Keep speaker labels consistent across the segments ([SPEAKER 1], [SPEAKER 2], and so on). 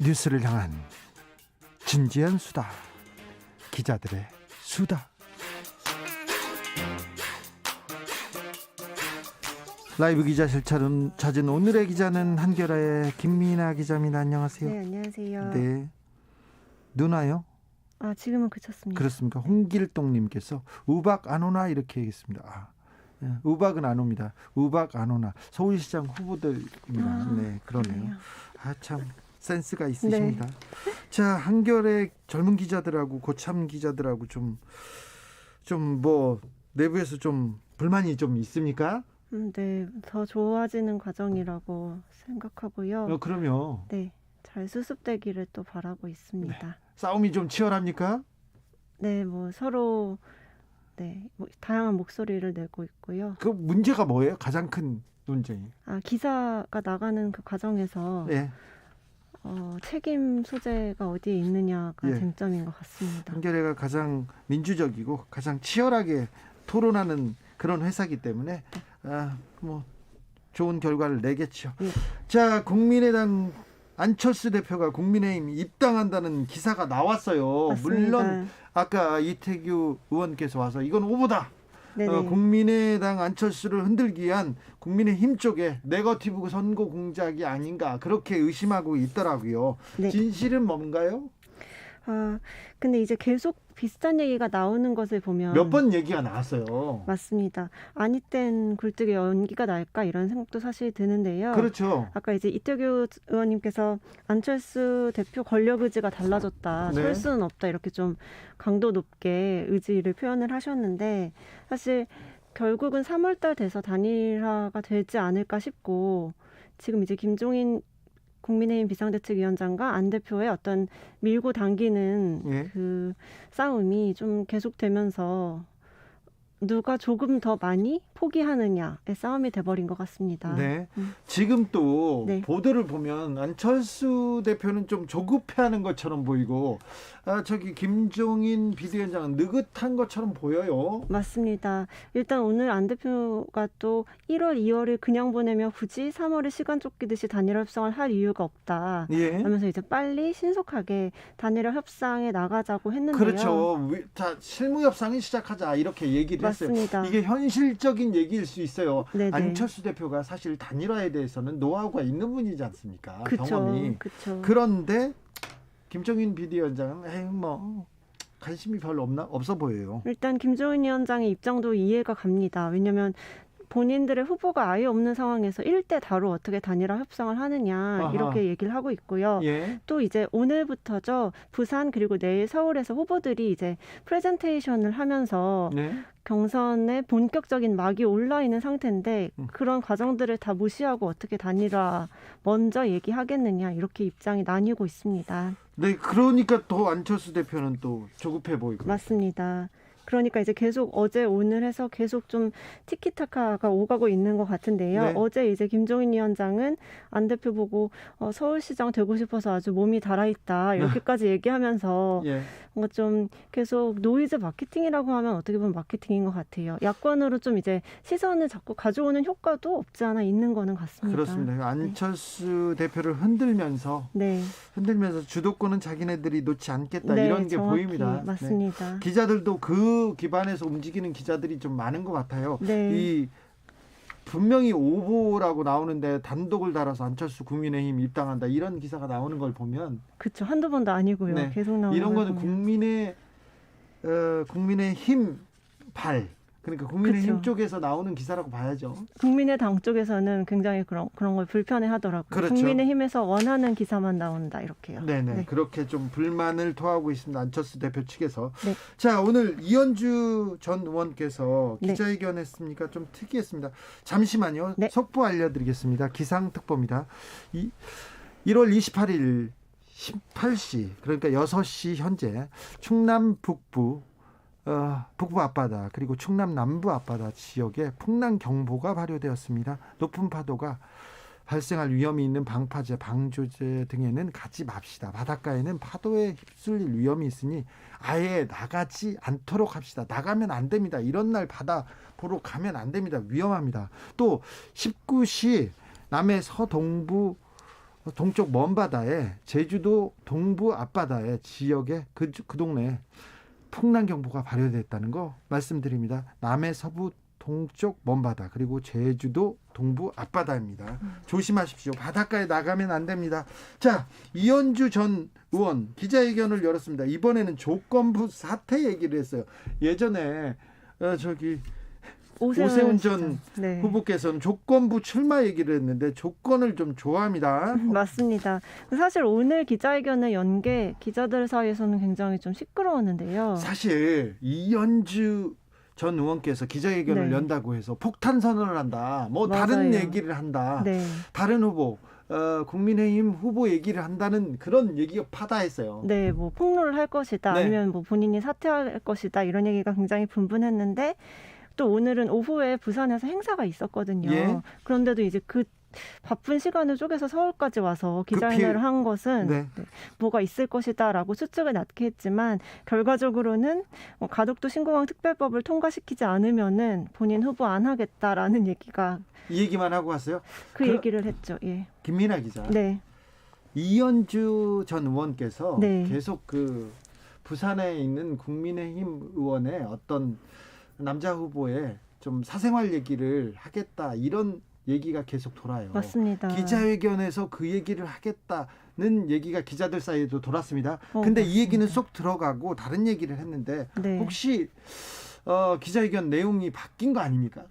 [SPEAKER 1] 뉴스를 향한 진지한 수다, 기자들의 수다. 라이브 기자실 찾은 오늘의 기자는 한겨레의 김민아 기자입니다. 안녕하세요.
[SPEAKER 2] 네, 안녕하세요.
[SPEAKER 1] 네. 누나요?
[SPEAKER 2] 지금은 그쳤습니다.
[SPEAKER 1] 그렇습니까? 홍길동님께서 우박 안 오나 이렇게 얘기했습니다. 우박은 안 옵니다. 우박 안 오나. 서울시장 후보들입니다. 네, 그러네요. 참 센스가 있으십니다. 네. 자, 한겨레 젊은 기자들하고 고참 기자들하고 좀 뭐 내부에서 좀 불만이 좀 있습니까?
[SPEAKER 2] 네, 더 좋아지는 과정이라고 생각하고요.
[SPEAKER 1] 그럼요.
[SPEAKER 2] 네, 잘 수습되기를 또 바라고 있습니다.
[SPEAKER 1] 네. 싸움이 좀 치열합니까?
[SPEAKER 2] 네, 뭐 서로 다양한 목소리를 내고 있고요.
[SPEAKER 1] 그 문제가 뭐예요? 가장 큰 논쟁이.
[SPEAKER 2] 기사가 나가는 그 과정에서
[SPEAKER 1] 네.
[SPEAKER 2] 책임 소재가 어디에 있느냐가 쟁점인 것 같습니다.
[SPEAKER 1] 한겨레가 가장 민주적이고 가장 치열하게 토론하는 그런 회사이기 때문에 뭐 좋은 결과를 내겠죠. 자, 국민의당 안철수 대표가 국민의힘 입당한다는 기사가 나왔어요.
[SPEAKER 2] 맞습니다.
[SPEAKER 1] 물론 아까 이태규 의원께서 와서 이건 오보다.
[SPEAKER 2] 네네.
[SPEAKER 1] 국민의당 안철수를 흔들기 위한 국민의힘 쪽에 네거티브 선거 공작이 아닌가 그렇게 의심하고 있더라고요.
[SPEAKER 2] 네.
[SPEAKER 1] 진실은 뭔가요?
[SPEAKER 2] 근데 이제 계속 비슷한 얘기가 나오는 것을 보면
[SPEAKER 1] 몇 번 얘기가 나왔어요.
[SPEAKER 2] 맞습니다. 아니 땐 굴뚝에 연기가 날까 이런 생각도 사실 드는데요.
[SPEAKER 1] 그렇죠.
[SPEAKER 2] 아까 이제 이태규 의원님께서 안철수 대표 권력 의지가 달라졌다.
[SPEAKER 1] 네.
[SPEAKER 2] 설 수는 없다. 이렇게 좀 강도 높게 의지를 표현을 하셨는데 사실 결국은 3월달 돼서 단일화가 되지 않을까 싶고 지금 이제 김종인 국민의힘 비상대책위원장과 안 대표의 어떤 밀고 당기는 그 싸움이 좀 계속되면서 누가 조금 더 많이 포기하느냐의 싸움이 돼버린 것 같습니다.
[SPEAKER 1] 네. 지금 또
[SPEAKER 2] 네.
[SPEAKER 1] 보도를 보면 안철수 대표는 좀 조급해하는 것처럼 보이고 저기 김종인 비대위원장은 느긋한 것처럼 보여요.
[SPEAKER 2] 맞습니다. 일단 오늘 안 대표가 또 1월, 2월을 그냥 보내며 굳이 3월에 시간 쫓기듯이 단일화 협상을 할 이유가 없다. 하면서 이제 빨리 신속하게 단일화 협상에 나가자고 했는데요.
[SPEAKER 1] 그렇죠. 자, 실무 협상을 시작하자 이렇게 얘기를
[SPEAKER 2] 맞습니다.
[SPEAKER 1] 했어요. 이게 현실적인 얘기일 수 있어요.
[SPEAKER 2] 네네.
[SPEAKER 1] 안철수 대표가 사실 단일화에 대해서는 노하우가 있는 분이지 않습니까?
[SPEAKER 2] 그쵸,
[SPEAKER 1] 경험이.
[SPEAKER 2] 그쵸.
[SPEAKER 1] 그런데 김종인 비대위원장은 뭐 관심이 별로 없어 보여요.
[SPEAKER 2] 일단 김종인 위원장의 입장도 이해가 갑니다. 왜냐하면 본인들의 후보가 아예 없는 상황에서 1대 다로 어떻게 단일화 협상을 하느냐 이렇게 얘기를 하고 있고요. 또 이제 오늘부터죠. 부산 그리고 내일 서울에서 후보들이 이제 프레젠테이션을 하면서 경선에 본격적인 막이 올라 있는 상태인데 그런 과정들을 다 무시하고 어떻게 단일화 먼저 얘기하겠느냐 이렇게 입장이 나뉘고 있습니다.
[SPEAKER 1] 네, 그러니까 또 안철수 대표는 또 조급해 보이고.
[SPEAKER 2] 맞습니다. 그러니까 이제 계속 어제 오늘 해서 계속 좀 티키타카가 오가고 있는 것 같은데요.
[SPEAKER 1] 네.
[SPEAKER 2] 어제 이제 김종인 위원장은 안 대표 보고 서울시장 되고 싶어서 아주 몸이 달아있다 이렇게까지 얘기하면서 뭔가 좀 계속 노이즈 마케팅이라고 하면 어떻게 보면 마케팅인 것 같아요. 야권으로 좀 이제 시선을 자꾸 가져오는 효과도 없지 않아 있는 거는 같습니다.
[SPEAKER 1] 그렇습니다. 안철수 대표를 흔들면서 주도권은 자기네들이 놓지 않겠다 이런 게
[SPEAKER 2] 정확히
[SPEAKER 1] 보입니다.
[SPEAKER 2] 맞습니다.
[SPEAKER 1] 기자들도 그 기반에서 움직이는 기자들이 좀 많은 것 같아요. 이 분명히 오보라고 나오는데 단독을 달아서 안철수 국민의힘 입당한다 이런 기사가 나오는 걸 보면
[SPEAKER 2] 그렇죠. 한두 번도 아니고요. 계속 나오는
[SPEAKER 1] 이런 거는
[SPEAKER 2] 보면.
[SPEAKER 1] 국민의힘 발 그러니까 국민의힘
[SPEAKER 2] 그쵸.
[SPEAKER 1] 쪽에서 나오는 기사라고 봐야죠.
[SPEAKER 2] 국민의당 쪽에서는 굉장히 그런 걸 불편해하더라고요.
[SPEAKER 1] 그렇죠.
[SPEAKER 2] 국민의힘에서 원하는 기사만 나온다 이렇게요.
[SPEAKER 1] 네네. 그렇게 좀 불만을 토하고 있습니다. 안철수 대표 측에서.
[SPEAKER 2] 네. 자,
[SPEAKER 1] 오늘 이현주 전 의원께서 기자회견했으니까 좀 특이했습니다. 잠시만요. 속보 알려드리겠습니다. 기상특보입니다. 1월 28일 18시 그러니까 6시 현재 충남 북부 북부 앞바다 그리고 충남 남부 앞바다 지역에 풍랑 경보가 발효되었습니다. 높은 파도가 발생할 위험이 있는 방파제, 방조제 등에는 가지 맙시다. 바닷가에는 파도에 휩쓸릴 위험이 있으니 아예 나가지 않도록 합시다. 나가면 안 됩니다. 이런 날 바다 보러 가면 안 됩니다. 위험합니다. 또 19시 남해 서동부 동쪽 먼바다에 제주도 동부 앞바다의 지역에 그 동네에 풍랑경보가 발효됐다는 거 말씀드립니다. 남해 서부 동쪽 먼바다 그리고 제주도 동부 앞바다입니다. 조심하십시오. 바닷가에 나가면 안 됩니다. 자, 이현주 전 의원 기자회견을 열었습니다. 이번에는 조건부 사퇴 얘기를 했어요. 예전에 오세훈 전 네. 후보께서는 조건부 출마 얘기를 했는데 조건을 좀 좋아합니다.
[SPEAKER 2] 맞습니다. 사실 오늘 기자회견을 연 게 기자들 사이에서는 굉장히 좀 시끄러웠는데요.
[SPEAKER 1] 사실 이현주 전 의원께서 기자회견을
[SPEAKER 2] 네.
[SPEAKER 1] 연다고 해서 폭탄 선언을 한다. 뭐 맞아요. 다른 얘기를 한다. 네. 다른 후보 국민의힘 후보 얘기를 한다는 그런 얘기가 파다했어요.
[SPEAKER 2] 네, 뭐 폭로를 할 것이다. 네. 아니면 뭐 본인이 사퇴할 것이다. 이런 얘기가 굉장히 분분했는데 또 오늘은 오후에 부산에서 행사가 있었거든요. 예. 그런데도 이제 그 바쁜 시간을 쪼개서 서울까지 와서 기자회견을 한 것은 네. 뭐가 있을 것이다라고 추측을 낳게 했지만 결과적으로는 가덕도 신공항 특별법을 통과시키지 않으면은 본인 후보 안 하겠다라는 얘기가
[SPEAKER 1] 이 얘기만 하고 왔어요?
[SPEAKER 2] 그 얘기를 했죠. 예.
[SPEAKER 1] 김민아 기자.
[SPEAKER 2] 네.
[SPEAKER 1] 이현주 전 의원께서
[SPEAKER 2] 네.
[SPEAKER 1] 계속 그 부산에 있는 국민의힘 의원의 어떤 남자 후보의 좀 사생활 얘기를 하겠다 이런 얘기가 계속 돌아요.
[SPEAKER 2] 맞습니다.
[SPEAKER 1] 기자회견에서 그 얘기를 하겠다는 얘기가 기자들 사이에도 돌았습니다. 근데 이 얘기는 쏙 들어가고 다른 얘기를 했는데 네. 혹시 기자회견 내용이 바뀐 거 아닙니까?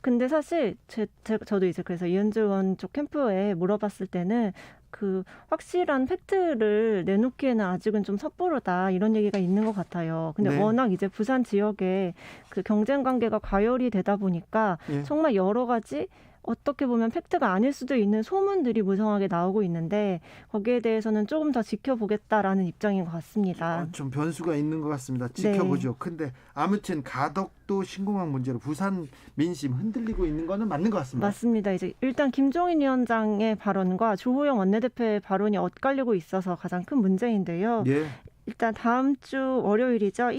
[SPEAKER 2] 근데 사실 저도 이제 그래서 이현주 의원 쪽 캠프에 물어봤을 때는 그 확실한 팩트를 내놓기에는 아직은 좀 섣부르다 이런 얘기가 있는 것 같아요. 근데 네. 워낙 이제 부산 지역에 그 경쟁 관계가 과열이 되다 보니까 네. 정말 여러 가지 어떻게 보면 팩트가 아닐 수도 있는 소문들이 무성하게 나오고 있는데 거기에 대해서는 조금 더 지켜보겠다라는 입장인 것 같습니다.
[SPEAKER 1] 좀 변수가 있는 것 같습니다. 지켜보죠. 네. 근데 아무튼 가덕도 신공항 문제로 부산 민심 흔들리고 있는 거는 맞는 것 같습니다.
[SPEAKER 2] 맞습니다. 이제 일단 김종인 위원장의 발언과 주호영 원내대표의 발언이 엇갈리고 있어서 가장 큰 문제인데요. 네. 일단 다음 주 월요일이죠.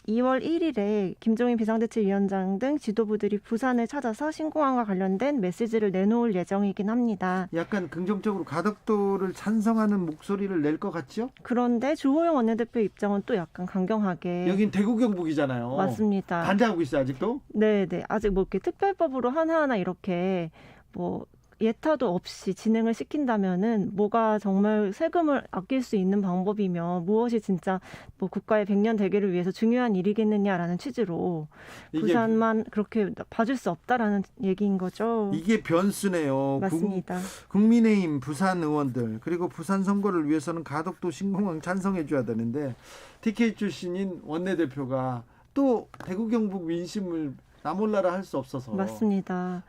[SPEAKER 2] 2월 1일에 김종인 비상대책위원장 등 지도부들이 부산을 찾아서 신공항과 관련된 메시지를 내놓을 예정이긴 합니다.
[SPEAKER 1] 약간 긍정적으로 가덕도를 찬성하는 목소리를 낼 것 같죠?
[SPEAKER 2] 그런데 주호영 원내대표 입장은 또 약간 강경하게.
[SPEAKER 1] 여긴 대구 경북이잖아요.
[SPEAKER 2] 맞습니다.
[SPEAKER 1] 반대하고 있어요 아직도?
[SPEAKER 2] 네. 아직 뭐 이렇게 특별법으로 하나하나 이렇게 뭐 예타도 없이 진행을 시킨다면은 뭐가 정말 세금을 아낄 수 있는 방법이며 무엇이 진짜 뭐 국가의 100년 대계를 위해서 중요한 일이겠느냐라는 취지로 부산만 그렇게 봐줄 수 없다라는 얘기인 거죠.
[SPEAKER 1] 이게 변수네요.
[SPEAKER 2] 맞습니다.
[SPEAKER 1] 국민의힘 부산 의원들 그리고 부산 선거를 위해서는 가덕도 신공항 찬성해 줘야 되는데 TK 출신인 원내대표가 또 대구 경북 민심을 나 몰라라 할 수 없어서.
[SPEAKER 2] 맞습니다.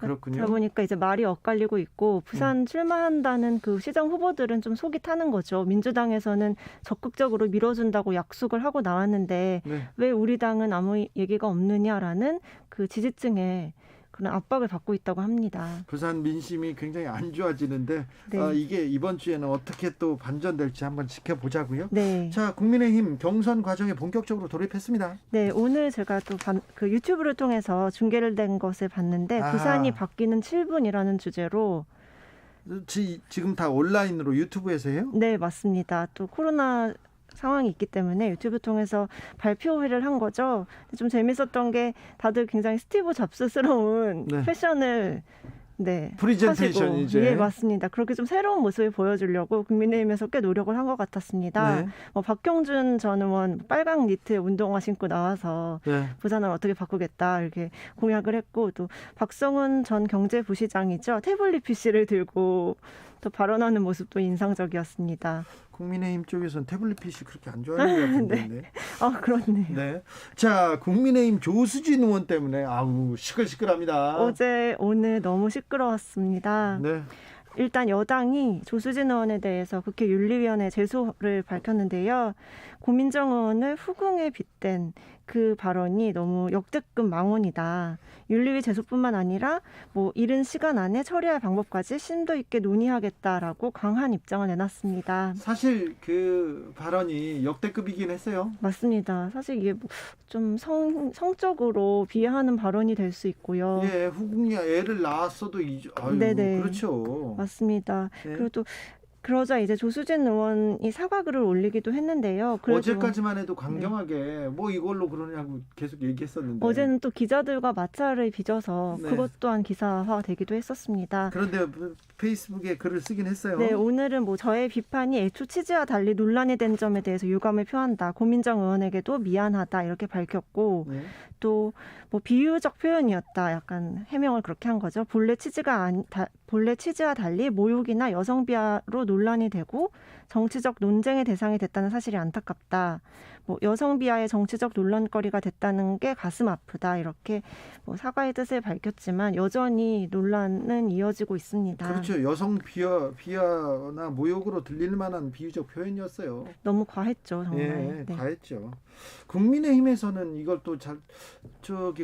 [SPEAKER 1] 그렇군요.
[SPEAKER 2] 그러다 보니까 이제 말이 엇갈리고 있고 부산 출마한다는 그 시장 후보들은 좀 속이 타는 거죠. 민주당에서는 적극적으로 밀어준다고 약속을 하고 나왔는데 네. 왜 우리 당은 아무 얘기가 없느냐라는 그 지지층에 그런 압박을 받고 있다고 합니다.
[SPEAKER 1] 부산 민심이 굉장히 안 좋아지는데 네. 이게 이번 주에는 어떻게 또 반전될지 한번 지켜보자고요. 네. 자, 국민의힘 경선 과정에 본격적으로 돌입했습니다.
[SPEAKER 2] 네, 오늘 제가 또 그 유튜브를 통해서 중계를 된 것을 봤는데 부산이 바뀌는 7분이라는 주제로
[SPEAKER 1] 지금 다 온라인으로 유튜브에서 해요?
[SPEAKER 2] 네, 맞습니다. 또 코로나 상황이 있기 때문에 유튜브 통해서 발표회를 한 거죠. 좀 재밌었던 게 다들 굉장히 스티브 잡스스러운 네. 패션을
[SPEAKER 1] 프리젠테이션이죠.
[SPEAKER 2] 예, 맞습니다. 그렇게 좀 새로운 모습을 보여주려고 국민의힘에서 꽤 노력을 한 것 같았습니다. 네. 박형준 전 의원 빨강 니트 운동화 신고 나와서 네. 부산을 어떻게 바꾸겠다 이렇게 공약을 했고 또 박성훈 전 경제부시장이죠. 태블릿 PC를 들고 또 발언하는 모습도 인상적이었습니다.
[SPEAKER 1] 국민의힘 쪽에서는 태블릿 PC 그렇게 안 좋아하는 것 같은데.
[SPEAKER 2] 네. 그렇네요.
[SPEAKER 1] 네. 자, 국민의힘 조수진 의원 때문에 시끌시끌합니다.
[SPEAKER 2] 오늘 너무 시끄러웠습니다. 네. 일단 여당이 조수진 의원에 대해서 국회 윤리위원회 제소를 밝혔는데요. 고민정 의원을 후궁에 빗댄 그 발언이 너무 역대급 망언이다. 윤리위 제소뿐만 아니라 뭐 이른 시간 안에 처리할 방법까지 심도 있게 논의하겠다라고 강한 입장을 내놨습니다.
[SPEAKER 1] 사실 그 발언이 역대급이긴 했어요.
[SPEAKER 2] 맞습니다. 사실 이게 좀 성적으로 비하하는 발언이 될 수 있고요.
[SPEAKER 1] 예, 후궁이 애를 낳았어도 아유,
[SPEAKER 2] 네네.
[SPEAKER 1] 그렇죠.
[SPEAKER 2] 맞습니다.
[SPEAKER 1] 네.
[SPEAKER 2] 그리고 또 그러자 이제 조수진 의원이 사과글을 올리기도 했는데요.
[SPEAKER 1] 어제까지만 해도 강경하게 뭐 이걸로 그러냐고 계속 얘기했었는데
[SPEAKER 2] 어제는 또 기자들과 마찰을 빚어서
[SPEAKER 1] 네.
[SPEAKER 2] 그것 또한 기사화되기도 했었습니다.
[SPEAKER 1] 그런데 페이스북에 글을 쓰긴 했어요.
[SPEAKER 2] 네, 오늘은 뭐 저의 비판이 애초 취지와 달리 논란이 된 점에 대해서 유감을 표한다. 고민정 의원에게도 미안하다 이렇게 밝혔고
[SPEAKER 1] 네.
[SPEAKER 2] 또 뭐 비유적 표현이었다. 약간 해명을 그렇게 한 거죠. 본래 취지와 달리 모욕이나 여성 비하로 논란이 되고 정치적 논쟁의 대상이 됐다는 사실이 안타깝다. 뭐 여성 비하의 정치적 논란거리가 됐다는 게 가슴 아프다. 이렇게 뭐 사과의 뜻을 밝혔지만 여전히 논란은 이어지고 있습니다.
[SPEAKER 1] 그렇죠. 여성 비하나 모욕으로 들릴 만한 비유적 표현이었어요.
[SPEAKER 2] 너무 과했죠, 정말.
[SPEAKER 1] 예,
[SPEAKER 2] 네.
[SPEAKER 1] 과했죠. 국민의힘에서는 이걸 또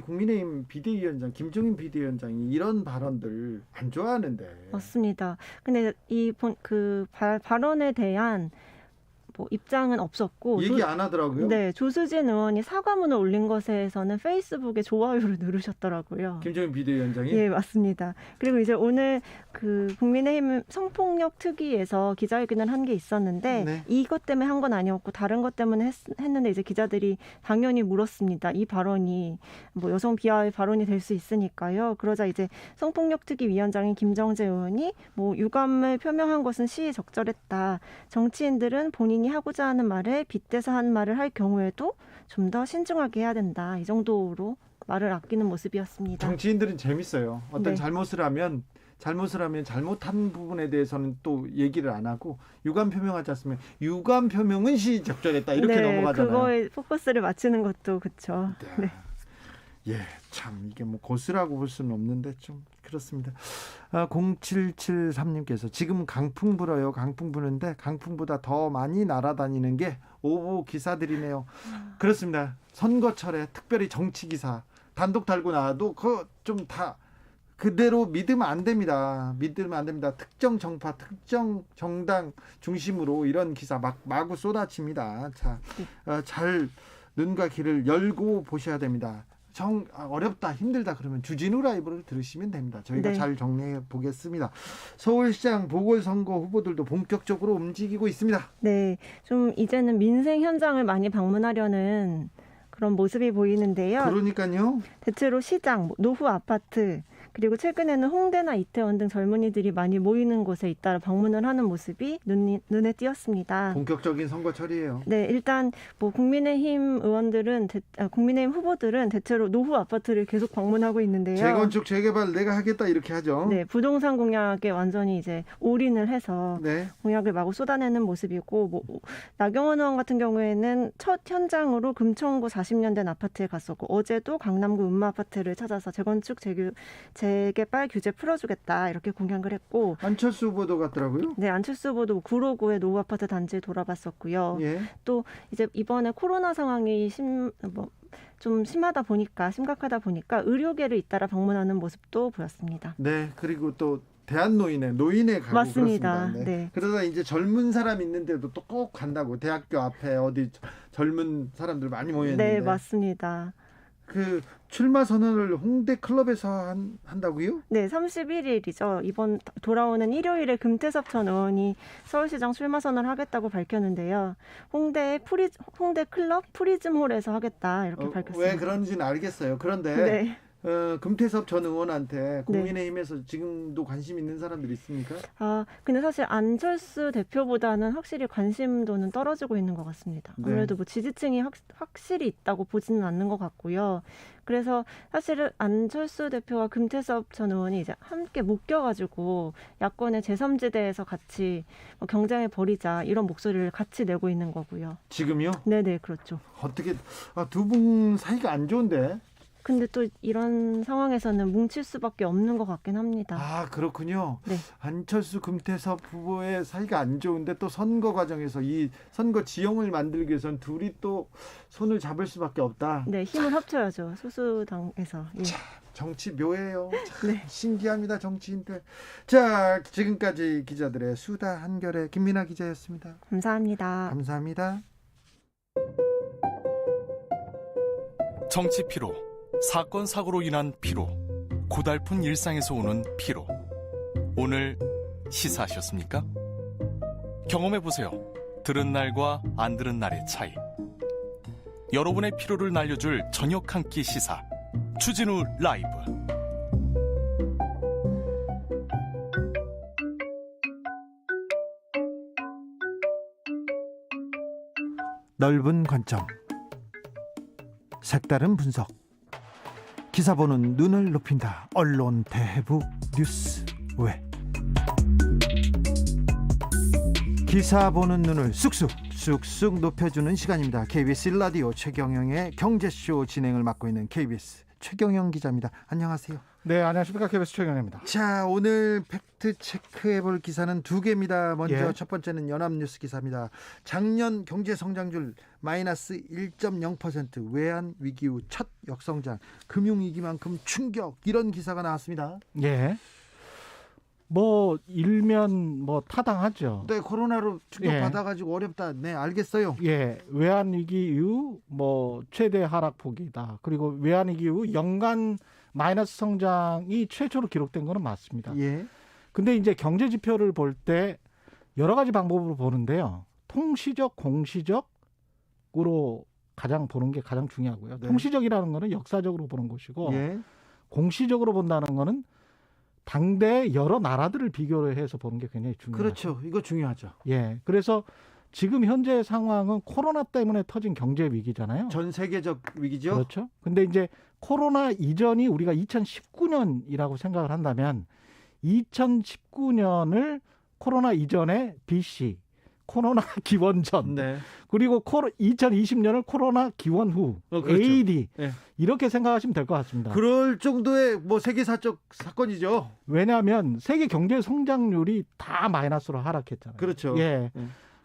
[SPEAKER 1] 국민의힘 비대위원장 김종인 비대위원장이 이런 발언들 안 좋아하는데.
[SPEAKER 2] 맞습니다. 근데 발언에 대한 뭐 입장은 없었고
[SPEAKER 1] 얘기 안 하더라고요.
[SPEAKER 2] 네, 조수진 의원이 사과문을 올린 것에서는 페이스북에 좋아요를 누르셨더라고요.
[SPEAKER 1] 김종인 비대위원장이?
[SPEAKER 2] 예, 맞습니다. 그리고 이제 오늘 그 국민의힘 성폭력 특위에서 기자회견을 한 게 있었는데
[SPEAKER 1] 네.
[SPEAKER 2] 이것 때문에 한 건 아니었고 다른 것 때문에 했는데 이제 기자들이 당연히 물었습니다. 이 발언이 뭐 여성 비하의 발언이 될 수 있으니까요. 그러자 이제 성폭력 특위 위원장인 김정재 의원이 뭐 유감을 표명한 것은 시의적절했다. 정치인들은 본인이 하고자 하는 말에 빗대서 한 말을 할 경우에도 좀 더 신중하게 해야 된다. 이 정도로 말을 아끼는 모습이었습니다.
[SPEAKER 1] 정치인들은 재밌어요. 어떤
[SPEAKER 2] 네.
[SPEAKER 1] 잘못을 하면 잘못한 부분에 대해서는 또 얘기를 안 하고 유감 표명하지 않으면 유감 표명은 시적절했다 이렇게 넘어가잖아요.
[SPEAKER 2] 그거에 포커스를 맞추는 것도 그렇죠.
[SPEAKER 1] 네. 예, 참 이게 뭐 고수라고 볼 수는 없는데 좀 그렇습니다. 0773님께서 지금 강풍 불어요. 강풍 부는데 강풍보다 더 많이 날아다니는 게 오보 기사들이네요. 그렇습니다. 선거철에 특별히 정치 기사 단독 달고 나와도 그거 좀 다 그대로 믿으면 안 됩니다. 특정 정파, 특정 정당 중심으로 이런 기사 마구 쏟아집니다. 자, 잘 눈과 귀를 열고 보셔야 됩니다. 어렵다, 힘들다 그러면 주진우 라이브를 들으시면 됩니다. 저희가
[SPEAKER 2] 네.
[SPEAKER 1] 잘 정리해 보겠습니다. 서울시장 보궐선거 후보들도 본격적으로 움직이고 있습니다.
[SPEAKER 2] 네, 좀 이제는 민생 현장을 많이 방문하려는 그런 모습이 보이는데요.
[SPEAKER 1] 그러니까요.
[SPEAKER 2] 대체로 시장, 노후 아파트, 그리고 최근에는 홍대나 이태원 등 젊은이들이 많이 모이는 곳에 잇따라 방문을 하는 모습이 눈에 띄었습니다.
[SPEAKER 1] 본격적인 선거철이에요.
[SPEAKER 2] 네, 일단 뭐 국민의힘 후보들은 대체로 노후 아파트를 계속 방문하고 있는데요.
[SPEAKER 1] 재건축, 재개발 내가 하겠다 이렇게 하죠.
[SPEAKER 2] 네, 부동산 공약에 완전히 이제 올인을 해서
[SPEAKER 1] 네.
[SPEAKER 2] 공약을 마구 쏟아내는 모습이고, 뭐 나경원 의원 같은 경우에는 첫 현장으로 금천구 40년 된 아파트에 갔었고, 어제도 강남구 음마 아파트를 찾아서 재건축, 재개발 규제 풀어주겠다 이렇게 공약을 했고,
[SPEAKER 1] 안철수 후보도 갔더라고요.
[SPEAKER 2] 네, 안철수 후보도 구로구의 노후 아파트 단지에 돌아봤었고요.
[SPEAKER 1] 예.
[SPEAKER 2] 또 이제 이번에 코로나 상황이 좀 심하다 보니까 심각하다 보니까 의료계를 잇따라 방문하는 모습도 보였습니다.
[SPEAKER 1] 네, 그리고 또 노인에 가고
[SPEAKER 2] 맞습니다.
[SPEAKER 1] 그렇습니다. 네.
[SPEAKER 2] 네.
[SPEAKER 1] 그러다 이제 젊은 사람 있는데도 또 꼭 간다고 대학교 앞에 어디 젊은 사람들 많이 모였는데.
[SPEAKER 2] 네, 맞습니다.
[SPEAKER 1] 그 출마 선언을 홍대 클럽에서 한다고요?
[SPEAKER 2] 네, 31일이죠. 이번 돌아오는 일요일에 금태섭 전 의원이 서울시장 출마 선언을 하겠다고 밝혔는데요. 홍대 클럽 프리즘홀에서 하겠다 이렇게 밝혔습니다.
[SPEAKER 1] 왜 그런지는 알겠어요. 그런데
[SPEAKER 2] 네.
[SPEAKER 1] 금태섭 전 의원한테 국민의힘에서 지금도 관심 있는 사람들이 있습니까?
[SPEAKER 2] 근데 사실 안철수 대표보다는 확실히 관심도는 떨어지고 있는 것 같습니다. 아무래도 뭐 지지층이 확실히 있다고 보지는 않는 것 같고요. 그래서 사실은 안철수 대표와 금태섭 전 의원이 이제 함께 묶여가지고 야권의 제3지대에서 같이 경쟁해 버리자 이런 목소리를 같이 내고 있는 거고요.
[SPEAKER 1] 지금요?
[SPEAKER 2] 네네, 그렇죠.
[SPEAKER 1] 어떻게 두 분 사이가 안 좋은데?
[SPEAKER 2] 근데 또 이런 상황에서는 뭉칠 수밖에 없는 것 같긴 합니다.
[SPEAKER 1] 아, 그렇군요.
[SPEAKER 2] 네.
[SPEAKER 1] 안철수 금태섭 후보의 사이가 안 좋은데 또 선거 과정에서 이 선거 지형을 만들기 위해서는 둘이 또 손을 잡을 수밖에 없다.
[SPEAKER 2] 네, 힘을 합쳐야죠. 소수당에서. 예.
[SPEAKER 1] 자, 정치 묘해요. 참
[SPEAKER 2] 네.
[SPEAKER 1] 신기합니다, 정치인들. 자, 지금까지 기자들의 수다 한결의 김민아 기자였습니다.
[SPEAKER 2] 감사합니다.
[SPEAKER 1] 감사합니다.
[SPEAKER 3] 정치 피로, 사건 사고로 인한 피로, 고달픈 일상에서 오는 피로. 오늘 시사하셨습니까? 경험해보세요. 들은 날과 안 들은 날의 차이. 여러분의 피로를 날려줄 저녁 한 끼 시사 추진우 라이브.
[SPEAKER 1] 넓은 관점, 색다른 분석, 기사 보는 눈을 높인다. 언론 대부 뉴스외. 기사 보는 눈을 쑥쑥 높여주는 시간입니다. KBS 라디오 최경영의 경제쇼 진행을 맡고 있는 KBS 최경영 기자입니다. 안녕하세요.
[SPEAKER 4] 네, 안녕하십니까. KBS 최경영입니다.
[SPEAKER 1] 자, 오늘 팩트 체크해볼 기사는 두 개입니다. 먼저
[SPEAKER 4] 예.
[SPEAKER 1] 첫 번째는 연합뉴스 기사입니다. 작년 경제 성장률 마이너스 1.0%, 외환 위기 후 첫 역성장, 금융위기만큼 충격, 이런 기사가 나왔습니다.
[SPEAKER 4] 예. 뭐 일면 뭐 타당하죠.
[SPEAKER 1] 네, 코로나로 충격
[SPEAKER 4] 예.
[SPEAKER 1] 받아가지고 어렵다. 네, 알겠어요.
[SPEAKER 4] 예, 외환 위기 이후 뭐 최대 하락폭이다. 그리고 외환 위기 이후 연간 마이너스 성장이 최초로 기록된 거는 맞습니다.
[SPEAKER 1] 예.
[SPEAKER 4] 근데 이제 경제 지표를 볼 때 여러 가지 방법으로 보는데요. 통시적, 공시적으로 가장 보는 게 가장 중요하고요.
[SPEAKER 1] 네.
[SPEAKER 4] 통시적이라는 거는 역사적으로 보는 것이고,
[SPEAKER 1] 예.
[SPEAKER 4] 공시적으로 본다는 거는 당대 여러 나라들을 비교해서 보는 게 굉장히 중요하죠.
[SPEAKER 1] 그렇죠. 이거 중요하죠.
[SPEAKER 4] 예. 그래서 지금 현재 상황은 코로나 때문에 터진 경제 위기잖아요.
[SPEAKER 1] 전 세계적 위기죠.
[SPEAKER 4] 그렇죠. 근데 이제 코로나 이전이 우리가 2019년이라고 생각을 한다면 2019년을 코로나 이전에 BC, 코로나 기원 전,
[SPEAKER 1] 네.
[SPEAKER 4] 그리고 2020년을 코로나 기원 후,
[SPEAKER 1] 그렇죠.
[SPEAKER 4] AD
[SPEAKER 1] 네.
[SPEAKER 4] 이렇게 생각하시면 될 것 같습니다.
[SPEAKER 1] 그럴 정도의 뭐 세계사적 사건이죠.
[SPEAKER 4] 왜냐하면 세계 경제 성장률이 다 마이너스로 하락했잖아요.
[SPEAKER 1] 그렇죠.
[SPEAKER 4] 예.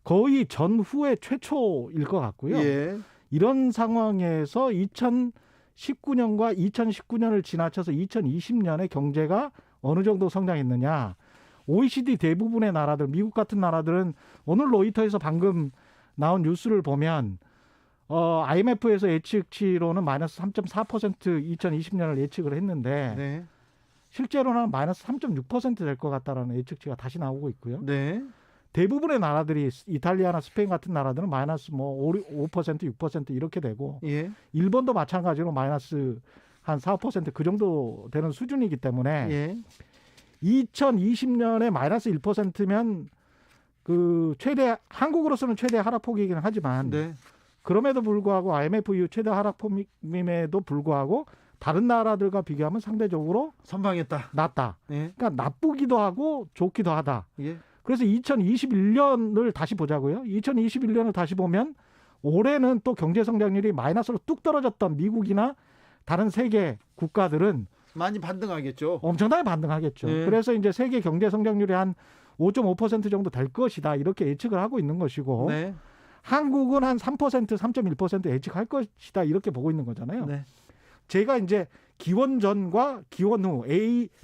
[SPEAKER 4] 거의 전후의 최초일 것 같고요.
[SPEAKER 1] 예.
[SPEAKER 4] 이런 상황에서 2019년과 2019년을 지나쳐서 2020년에 경제가 어느 정도 성장했느냐. OECD 대부분의 나라들, 미국 같은 나라들은 오늘 로이터에서 방금 나온 뉴스를 보면 IMF에서 예측치로는 마이너스 3.4% 2020년을 예측을 했는데
[SPEAKER 1] 네.
[SPEAKER 4] 실제로는 마이너스 3.6% 될 것 같다라는 예측치가 다시 나오고 있고요.
[SPEAKER 1] 네.
[SPEAKER 4] 대부분의 나라들이 이탈리아나 스페인 같은 나라들은 마이너스 뭐 5%, 6% 이렇게 되고
[SPEAKER 1] 예.
[SPEAKER 4] 일본도 마찬가지로 마이너스 한 4, 5% 그 정도 되는 수준이기 때문에
[SPEAKER 1] 예.
[SPEAKER 4] 2020년에 마이너스 1%면 그 최대 한국으로서는 최대 하락폭이긴 하지만
[SPEAKER 1] 네.
[SPEAKER 4] 그럼에도 불구하고 IMF 이후 최대 하락폭임에도 불구하고 다른 나라들과 비교하면 상대적으로
[SPEAKER 1] 선방했다.
[SPEAKER 4] 낮다.
[SPEAKER 1] 예.
[SPEAKER 4] 그러니까 나쁘기도 하고 좋기도 하다.
[SPEAKER 1] 예.
[SPEAKER 4] 그래서 2021년을 다시 보자고요. 2021년을 다시 보면 올해는 또 경제 성장률이 마이너스로 뚝 떨어졌던 미국이나 다른 세계 국가들은
[SPEAKER 1] 많이 반등하겠죠.
[SPEAKER 4] 엄청나게 반등하겠죠.
[SPEAKER 1] 네.
[SPEAKER 4] 그래서 이제 세계 경제 성장률이 한 5.5% 정도 될 것이다. 이렇게 예측을 하고 있는 것이고
[SPEAKER 1] 네.
[SPEAKER 4] 한국은 한 3%, 3.1% 예측할 것이다. 이렇게 보고 있는 거잖아요.
[SPEAKER 1] 네.
[SPEAKER 4] 제가 이제 기원 전과 기원 후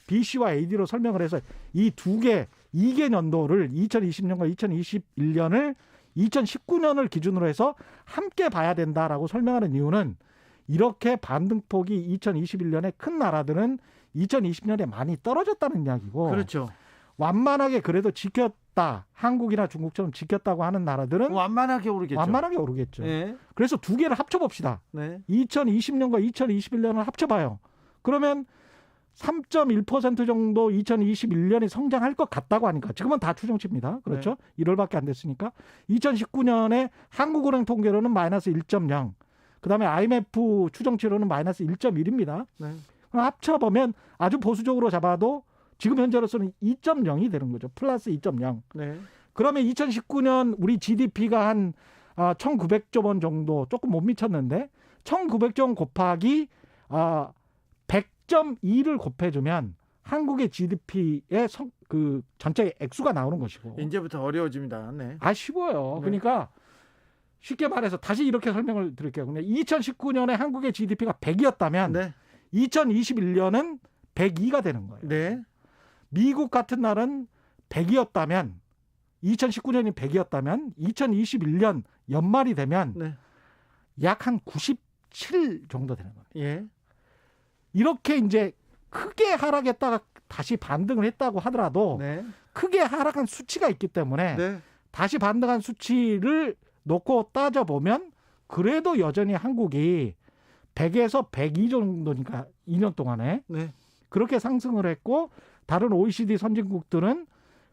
[SPEAKER 4] BC와 AD로 설명을 해서 이 두 개, 2개 년도를 2020년과 2021년을 2019년을 기준으로 해서 함께 봐야 된다라고 설명하는 이유는 이렇게 반등폭이 2021년에 큰 나라들은 2020년에 많이 떨어졌다는 이야기고
[SPEAKER 1] 그렇죠.
[SPEAKER 4] 완만하게 그래도 지켰다. 한국이나 중국처럼 지켰다고 하는 나라들은
[SPEAKER 1] 완만하게 오르겠죠.
[SPEAKER 4] 완만하게 오르겠죠.
[SPEAKER 1] 네.
[SPEAKER 4] 그래서 두 개를 합쳐봅시다.
[SPEAKER 1] 네.
[SPEAKER 4] 2020년과 2021년을 합쳐봐요. 그러면 3.1% 정도 2021년이 성장할 것 같다고 하니까 지금은 다 추정치입니다. 그렇죠? 1월밖에 안 됐으니까 2019년에 한국은행 통계로는 마이너스 1.0 그다음에 IMF 추정치로는 마이너스 1.1입니다.
[SPEAKER 1] 네.
[SPEAKER 4] 그럼 합쳐보면 아주 보수적으로 잡아도 지금 현재로서는 2.0이 되는 거죠. 플러스 2.0.
[SPEAKER 1] 네.
[SPEAKER 4] 그러면 2019년 우리 GDP가 한 1,900조 원 정도 조금 못 미쳤는데 1,900조 원 곱하기 100.2를 곱해주면 한국의 GDP의 그 전체 액수가 나오는 것이고.
[SPEAKER 1] 이제부터 어려워집니다. 네.
[SPEAKER 4] 쉬워요.
[SPEAKER 1] 네.
[SPEAKER 4] 그러니까 쉽게 말해서 다시 이렇게 설명을 드릴게요. 2019년에 한국의 GDP가 100이었다면
[SPEAKER 1] 네.
[SPEAKER 4] 2021년은 102가 되는 거예요.
[SPEAKER 1] 네.
[SPEAKER 4] 미국 같은 날은 100이었다면 2019년이 100이었다면 2021년 연말이 되면
[SPEAKER 1] 네.
[SPEAKER 4] 약 한 97 정도 되는 거예요.
[SPEAKER 1] 예.
[SPEAKER 4] 이렇게 이제 크게 하락했다가 다시 반등을 했다고 하더라도
[SPEAKER 1] 네.
[SPEAKER 4] 크게 하락한 수치가 있기 때문에
[SPEAKER 1] 네.
[SPEAKER 4] 다시 반등한 수치를 놓고 따져보면 그래도 여전히 한국이 100에서 102 정도니까 2년 동안에
[SPEAKER 1] 네.
[SPEAKER 4] 그렇게 상승을 했고 다른 OECD 선진국들은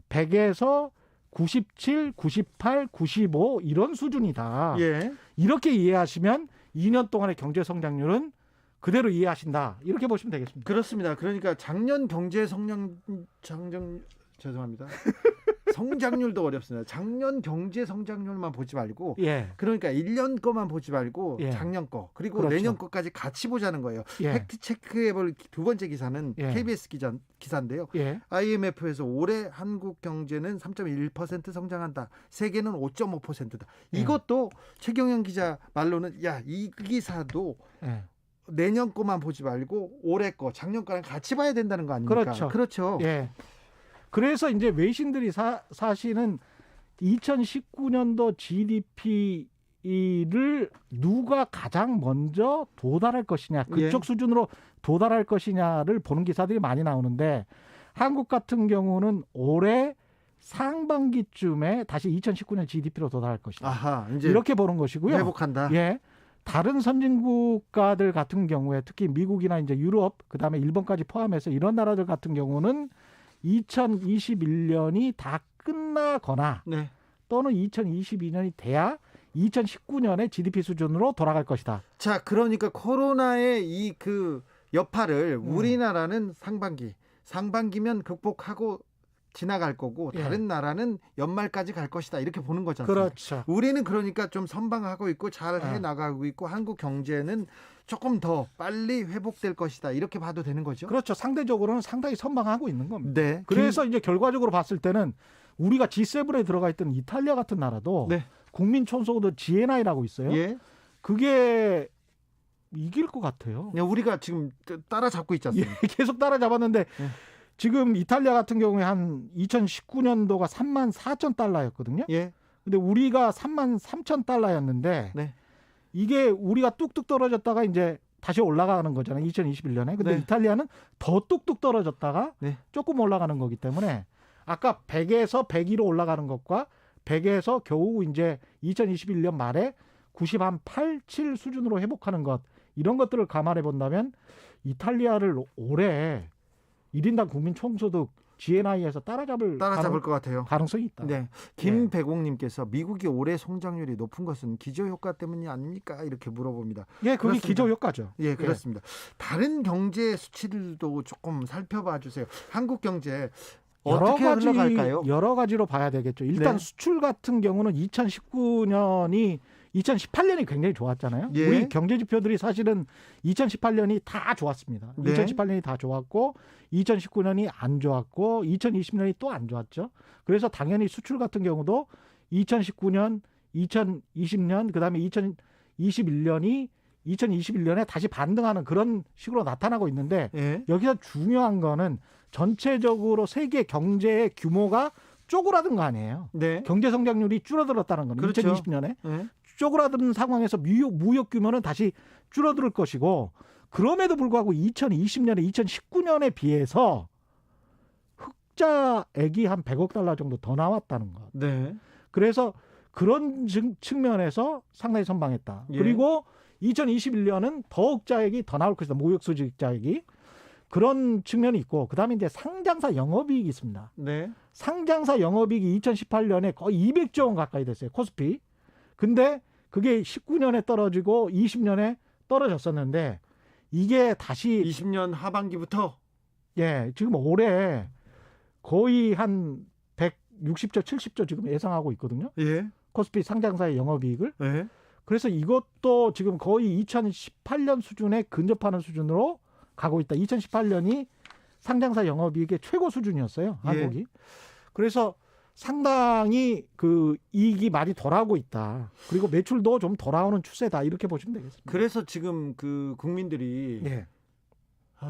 [SPEAKER 4] 100에서 97, 98, 95 이런 수준이다.
[SPEAKER 1] 예.
[SPEAKER 4] 이렇게 이해하시면 2년 동안의 경제 성장률은 그대로 이해하신다. 이렇게 보시면 되겠습니다.
[SPEAKER 1] 그렇습니다. 그러니까 작년 경제 죄송합니다. 성장률도 어렵습니다. 작년 경제 성장률만 보지 말고 그러니까 1년 거만 보지 말고 작년 거 그리고
[SPEAKER 4] 그렇죠.
[SPEAKER 1] 내년 거까지 같이 보자는 거예요. 팩트 체크해볼 두 번째 기사는 KBS 기사인데요. IMF에서 올해 한국 경제는 3.1% 성장한다. 세계는 5.5%다. 이것도 최경영 기자 말로는 이 기사도 내년 거만 보지 말고 올해 거, 작년 거랑 같이 봐야 된다는 거 아닙니까? 그렇죠.
[SPEAKER 4] 그래서 이제 외신들이 사실은 2019년도 GDP를 누가 가장 먼저 도달할 것이냐, 그쪽 수준으로 도달할 것이냐를 보는 기사들이 많이 나오는데 한국 같은 경우는 올해 상반기쯤에 다시 2019년 GDP로 도달할 것이다.
[SPEAKER 1] 아하, 이제
[SPEAKER 4] 이렇게 보는 것이고요.
[SPEAKER 1] 회복한다.
[SPEAKER 4] 다른 선진 국가들 같은 경우에 특히 미국이나 이제 유럽, 그다음에 일본까지 포함해서 이런 나라들 같은 경우는 2021년이 다 끝나거나 또는 2022년이 돼야 2019년의 GDP 수준으로 돌아갈 것이다.
[SPEAKER 1] 자, 그러니까 코로나의 이 그 여파를 우리나라는 상반기면 극복하고 지나갈 거고 다른 나라는 연말까지 갈 것이다. 이렇게 보는 거잖아요.
[SPEAKER 4] 그렇죠.
[SPEAKER 1] 우리는 그러니까 좀 선방하고 있고 잘 해나가고 있고 한국 경제는 조금 더 빨리 회복될 것이다. 이렇게 봐도 되는 거죠.
[SPEAKER 4] 그렇죠. 상대적으로는 상당히 선방하고 있는 겁니다.
[SPEAKER 1] 네.
[SPEAKER 4] 그래서 이제 결과적으로 봤을 때는 우리가 G7에 들어가 있던 이탈리아 같은 나라도 국민 총소득 GNI라고 있어요. 그게 이길 것 같아요.
[SPEAKER 1] 우리가 지금 따라잡고 있지 않습니까?
[SPEAKER 4] 계속 따라잡았는데 지금 이탈리아 같은 경우에 한 2019년도가 34,000달러였거든요. 근데 우리가 33,000달러였는데 이게 우리가 뚝뚝 떨어졌다가 이제 다시 올라가는 거잖아요. 2021년에. 근데 이탈리아는 더 뚝뚝 떨어졌다가 조금 올라가는 거기 때문에 아까 100에서 102로 올라가는 것과 100에서 겨우 이제 2021년 말에 98, 7 수준으로 회복하는 것 이런 것들을 감안해 본다면 이탈리아를 올해 1인당 국민 총소득 GNI에서 따라잡을
[SPEAKER 1] 것 같아요.
[SPEAKER 4] 가능성이 있다.
[SPEAKER 1] 김배공님께서 미국이 올해 성장률이 높은 것은 기저효과 때문이 아닙니까? 이렇게 물어봅니다.
[SPEAKER 4] 그게 기저효과죠.
[SPEAKER 1] 그렇습니다. 다른 경제 수치들도 조금 살펴봐 주세요. 한국 경제 어떻게 흘러갈까요?
[SPEAKER 4] 여러 가지로 봐야 되겠죠. 일단 수출 같은 경우는 2018년이 굉장히 좋았잖아요. 우리 경제 지표들이 사실은 2018년이 다 좋았습니다. 2018년이 다 좋았고 2019년이 안 좋았고 2020년이 또 안 좋았죠. 그래서 당연히 수출 같은 경우도 2019년, 2020년 그다음에 2021년에 다시 반등하는 그런 식으로 나타나고 있는데 여기서 중요한 거는 전체적으로 세계 경제의 규모가 쪼그라든 거 아니에요. 경제 성장률이 줄어들었다는 겁니다.
[SPEAKER 1] 그렇죠.
[SPEAKER 4] 2020년에. 쪼그라드는 상황에서 무역 규모는 다시 줄어들 것이고 그럼에도 불구하고 2020년에 2019년에 비해서 흑자액이 한 100억 달러 정도 더 나왔다는 것. 그래서 그런 측면에서 상당히 선방했다. 그리고 2021년은 더 흑자액이 더 나올 것이다. 무역 수지 흑자액이. 그런 측면이 있고 그다음에 이제 상장사 영업이익이 있습니다. 상장사 영업이익이 2018년에 거의 200조 원 가까이 됐어요. 코스피. 근데 그게 19년에 떨어지고 20년에 떨어졌었는데 이게 다시
[SPEAKER 1] 20년 하반기부터
[SPEAKER 4] 지금 올해 거의 한 160조, 70조 지금 예상하고 있거든요. 코스피 상장사의 영업이익을. 그래서 이것도 지금 거의 2018년 수준에 근접하는 수준으로 가고 있다. 2018년이 상장사 영업이익의 최고 수준이었어요. 한국이. 예. 그래서 상당히 그 이익이 많이 덜하고 있다. 그리고 매출도 좀 덜하는 추세다. 이렇게 보시면 되겠습니다.
[SPEAKER 1] 그래서 지금 그 국민들이
[SPEAKER 4] 예.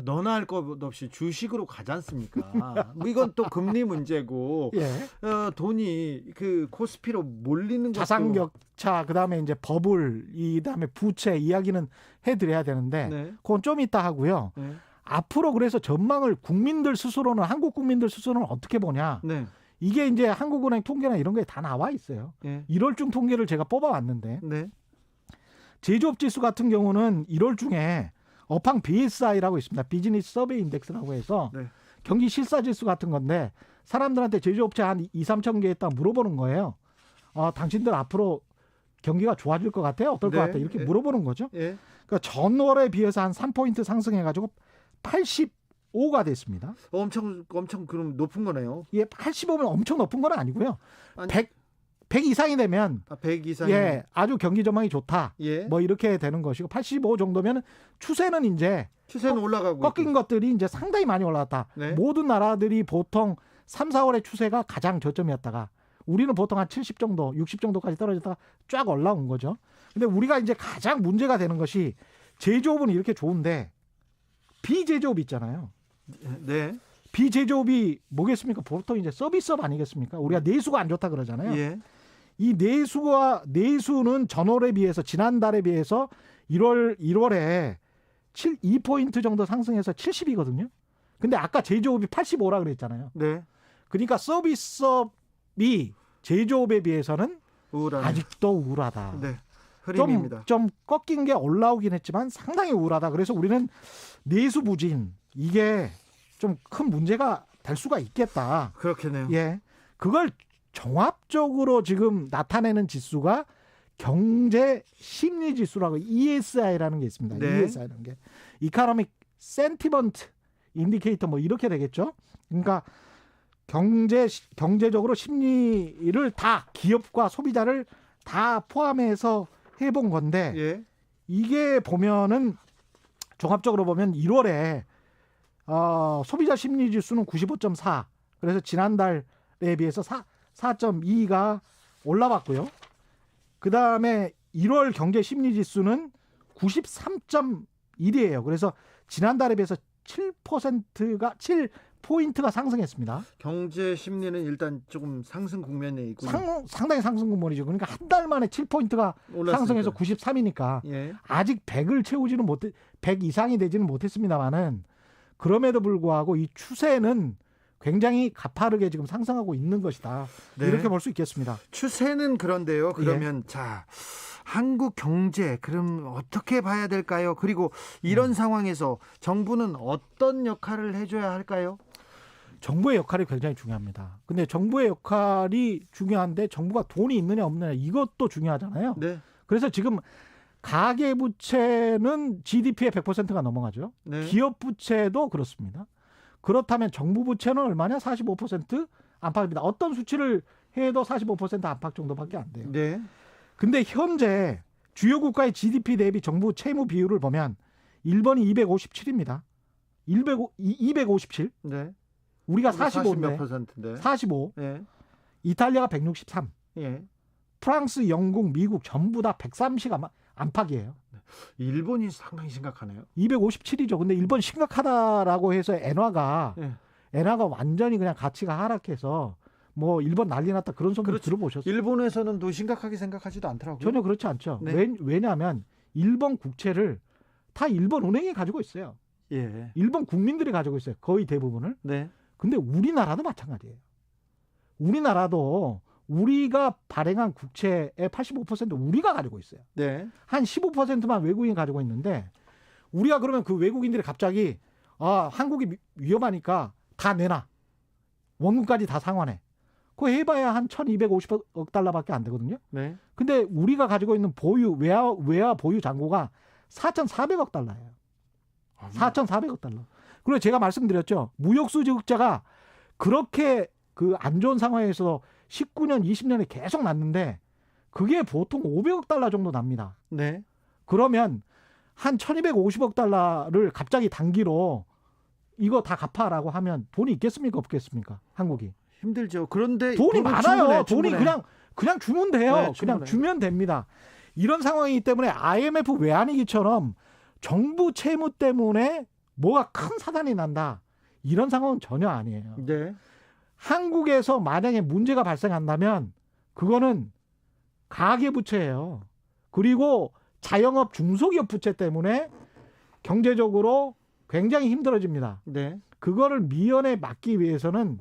[SPEAKER 1] 너나 할 것 없이 주식으로 가지 않습니까? 뭐 이건 또 금리 문제고
[SPEAKER 4] 예.
[SPEAKER 1] 돈이 그 코스피로 몰리는
[SPEAKER 4] 자산 격차 그다음에 이제 버블 이다음에 부채 이야기는 해드려야 되는데 네. 그건 좀 이따 하고요. 네. 앞으로 그래서 전망을 국민들 스스로는 한국 국민들 스스로는 어떻게 보냐? 네. 이게 이제 한국은행 통계나 이런 거에 다 나와 있어요. 네. 1월 중 통계를 제가 뽑아왔는데 네. 제조업 지수 같은 경우는 1월 중에 업황 BSI라고 있습니다. 비즈니스 서베이 인덱스라고 해서 네. 경기 실사 지수 같은 건데 사람들한테 제조업체 한 2, 3천 개에 딱 물어보는 거예요. 당신들 앞으로 경기가 좋아질 것 같아요? 어떨 것 같아요? 이렇게 물어보는 거죠. 그러니까 전월에 비해서 한 3포인트 상승해가지고 85가 됐습니다.
[SPEAKER 1] 엄청 그럼 높은 거네요.
[SPEAKER 4] 예, 85면 엄청 높은 건 아니고요. 100 이상이 되면
[SPEAKER 1] 100 이상이
[SPEAKER 4] 예, 아주 경기 전망이 좋다.
[SPEAKER 1] 예.
[SPEAKER 4] 뭐 이렇게 되는 것이고 85 정도면 추세는
[SPEAKER 1] 올라가고
[SPEAKER 4] 꺾인
[SPEAKER 1] 있고.
[SPEAKER 4] 것들이 이제 상당히 많이 올라갔다. 네. 모든 나라들이 보통 3, 4월의 추세가 가장 저점이었다가 우리는 보통 한 70 정도, 60 정도까지 떨어졌다가 쫙 올라온 거죠. 근데 우리가 이제 가장 문제가 되는 것이 제조업은 이렇게 좋은데 비제조업 있잖아요.
[SPEAKER 1] 네.
[SPEAKER 4] 비제조업이 뭐겠습니까? 보통 이제 서비스업 아니겠습니까? 우리가 내수가 안 좋다 그러잖아요.
[SPEAKER 1] 예.
[SPEAKER 4] 이 내수는 전월에 비해서 지난달에 비해서 1월에 2포인트 정도 상승해서 70이거든요. 근데 아까 제조업이 85라 그랬잖아요.
[SPEAKER 1] 네.
[SPEAKER 4] 그러니까 서비스업이 제조업에 비해서는
[SPEAKER 1] 우울하네.
[SPEAKER 4] 아직도 우울하다.
[SPEAKER 1] 네. 흐림입니다.
[SPEAKER 4] 좀 꺾인 게 올라오긴 했지만 상당히 우울하다. 그래서 우리는 내수 부진 이게 좀 큰 문제가 될 수가 있겠다.
[SPEAKER 1] 그렇겠네요.
[SPEAKER 4] 예. 그걸 종합적으로 지금 나타내는 지수가 경제 심리 지수라고 ESI라는 게 있습니다.
[SPEAKER 1] 네.
[SPEAKER 4] ESI라는 게 Economic Sentiment Indicator 뭐 이렇게 되겠죠. 그러니까 경제적으로 심리를 다 기업과 소비자를 다 포함해서 해본 건데
[SPEAKER 1] 예. 이게
[SPEAKER 4] 보면은 종합적으로 보면 1월에 소비자 심리 지수는 95.4. 그래서 지난달에 비해서 4.2가 올라왔고요. 그다음에 1월 경제 심리 지수는 93.1이에요. 그래서 지난달에 비해서 7포인트가 상승했습니다.
[SPEAKER 1] 경제 심리는 일단 조금 상승 국면에 있고
[SPEAKER 4] 상당히 상승 국면이죠. 그러니까 한 달 만에 7포인트가 상승해서 93이니까
[SPEAKER 1] 예.
[SPEAKER 4] 아직 100을 채우지는 100 이상이 되지는 못했습니다만은 그럼에도 불구하고 이 추세는 굉장히 가파르게 지금 상승하고 있는 것이다. 네. 이렇게 볼 수 있겠습니다.
[SPEAKER 1] 추세는 그런데요. 그러면
[SPEAKER 4] 예.
[SPEAKER 1] 자, 한국 경제 그럼 어떻게 봐야 될까요? 그리고 이런 상황에서 정부는 어떤 역할을 해줘야 할까요?
[SPEAKER 4] 정부의 역할이 굉장히 중요합니다. 근데 정부의 역할이 중요한데 정부가 돈이 있느냐 없느냐 이것도 중요하잖아요.
[SPEAKER 1] 네.
[SPEAKER 4] 그래서 지금 가계부채는 GDP의 100%가 넘어가죠.
[SPEAKER 1] 네.
[SPEAKER 4] 기업부채도 그렇습니다. 그렇다면 정부 부채는 얼마냐? 45% 안팎입니다. 어떤 수치를 해도 45% 안팎 정도밖에 안 돼요.
[SPEAKER 1] 네.
[SPEAKER 4] 근데 현재 주요 국가의 GDP 대비 정부 채무 비율을 보면 일본이 257입니다. 257.
[SPEAKER 1] 네.
[SPEAKER 4] 우리가 45인데.
[SPEAKER 1] 몇 %인데.
[SPEAKER 4] 45.
[SPEAKER 1] 네.
[SPEAKER 4] 이탈리아가 163.
[SPEAKER 1] 예.
[SPEAKER 4] 프랑스, 영국, 미국 전부 다 130 안팎이에요.
[SPEAKER 1] 일본이 상당히 심각하네요.
[SPEAKER 4] 257이죠. 근데 일본 심각하다라고 해서 엔화가
[SPEAKER 1] 예.
[SPEAKER 4] 완전히 그냥 가치가 하락해서 뭐 일본 난리 났다 그런 소리 들어보셨어요?
[SPEAKER 1] 일본에서는 또 심각하게 생각하지도 않더라고요.
[SPEAKER 4] 전혀 그렇지 않죠.
[SPEAKER 1] 네.
[SPEAKER 4] 왜냐하면 일본 국채를 다 일본 은행이 가지고 있어요.
[SPEAKER 1] 예.
[SPEAKER 4] 일본 국민들이 가지고 있어요. 거의 대부분을.
[SPEAKER 1] 네.
[SPEAKER 4] 근데 우리나라도 마찬가지예요. 우리나라도 우리가 발행한 국채의 85% 우리가 가지고 있어요.
[SPEAKER 1] 네.
[SPEAKER 4] 한 15%만 외국인이 가지고 있는데 우리가 그러면 그 외국인들이 갑자기 한국이 위험하니까 다 내놔. 원금까지 다 상환해. 그거 해봐야 한 1250억 달러밖에 안 되거든요.
[SPEAKER 1] 네.
[SPEAKER 4] 근데 우리가 가지고 있는 외화 보유 잔고가 4,400억 달러예요. 4,400억 달러. 그리고 제가 말씀드렸죠. 무역수지 흑자가 그렇게 그 안 좋은 상황에서 19년, 20년에 계속 났는데 그게 보통 500억 달러 정도 납니다.
[SPEAKER 1] 네.
[SPEAKER 4] 그러면 한 1250억 달러를 갑자기 단기로 이거 다 갚아라고 하면 돈이 있겠습니까? 없겠습니까? 한국이.
[SPEAKER 1] 힘들죠. 그런데
[SPEAKER 4] 돈이 많아요. 돈이 그냥 주면 돼요.
[SPEAKER 1] 네,
[SPEAKER 4] 그냥 주면 됩니다. 이런 상황이기 때문에 IMF 외환위기처럼 정부 채무 때문에 뭐가 큰 사단이 난다. 이런 상황은 전혀 아니에요.
[SPEAKER 1] 네.
[SPEAKER 4] 한국에서 만약에 문제가 발생한다면 그거는 가계부채예요. 그리고 자영업 중소기업 부채 때문에 경제적으로 굉장히 힘들어집니다.
[SPEAKER 1] 네.
[SPEAKER 4] 그거를 미연에 막기 위해서는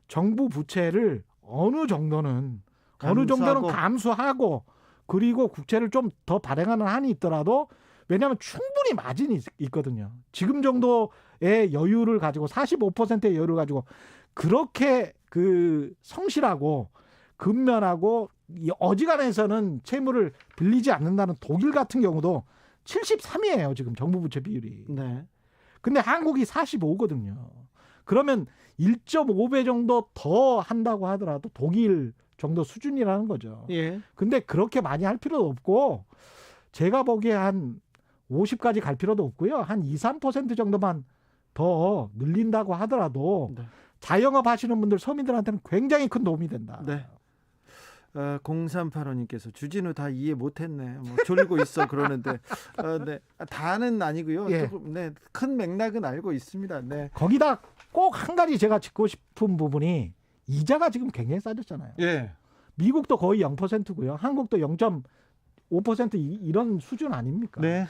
[SPEAKER 4] 정부 부채를 어느 정도는 감수하고 그리고 국채를 좀 더 발행하는 한이 있더라도 왜냐하면 충분히 마진이 있거든요. 지금 정도의 여유를 가지고 45%의 여유를 가지고 그렇게 그 성실하고 근면하고 어지간해서는 채무를 빌리지 않는다는 독일 같은 경우도 73이에요. 지금 정부 부채 비율이.
[SPEAKER 1] 네.
[SPEAKER 4] 근데 한국이 45거든요. 그러면 1.5배 정도 더 한다고 하더라도 독일 정도 수준이라는 거죠.
[SPEAKER 1] 예.
[SPEAKER 4] 근데 그렇게 많이 할 필요도 없고 제가 보기에 한 50까지 갈 필요도 없고요. 한 2, 3% 정도만 더 늘린다고 하더라도
[SPEAKER 1] 네.
[SPEAKER 4] 자영업 하시는 분들 서민들한테는 굉장히 큰 도움이 된다.
[SPEAKER 1] 네. 0385님께서 주진우 다 이해 못했네. 뭐 졸고 있어 그러는데 네. 다는 아니고요.
[SPEAKER 4] 예.
[SPEAKER 1] 조금, 네. 큰 맥락은 알고 있습니다. 네.
[SPEAKER 4] 거기다 꼭 한 가지 제가 짚고 싶은 부분이 이자가 지금 굉장히 싸졌잖아요.
[SPEAKER 1] 예.
[SPEAKER 4] 미국도 거의 0%고요. 한국도 0.5% 이런 수준 아닙니까?
[SPEAKER 1] 네.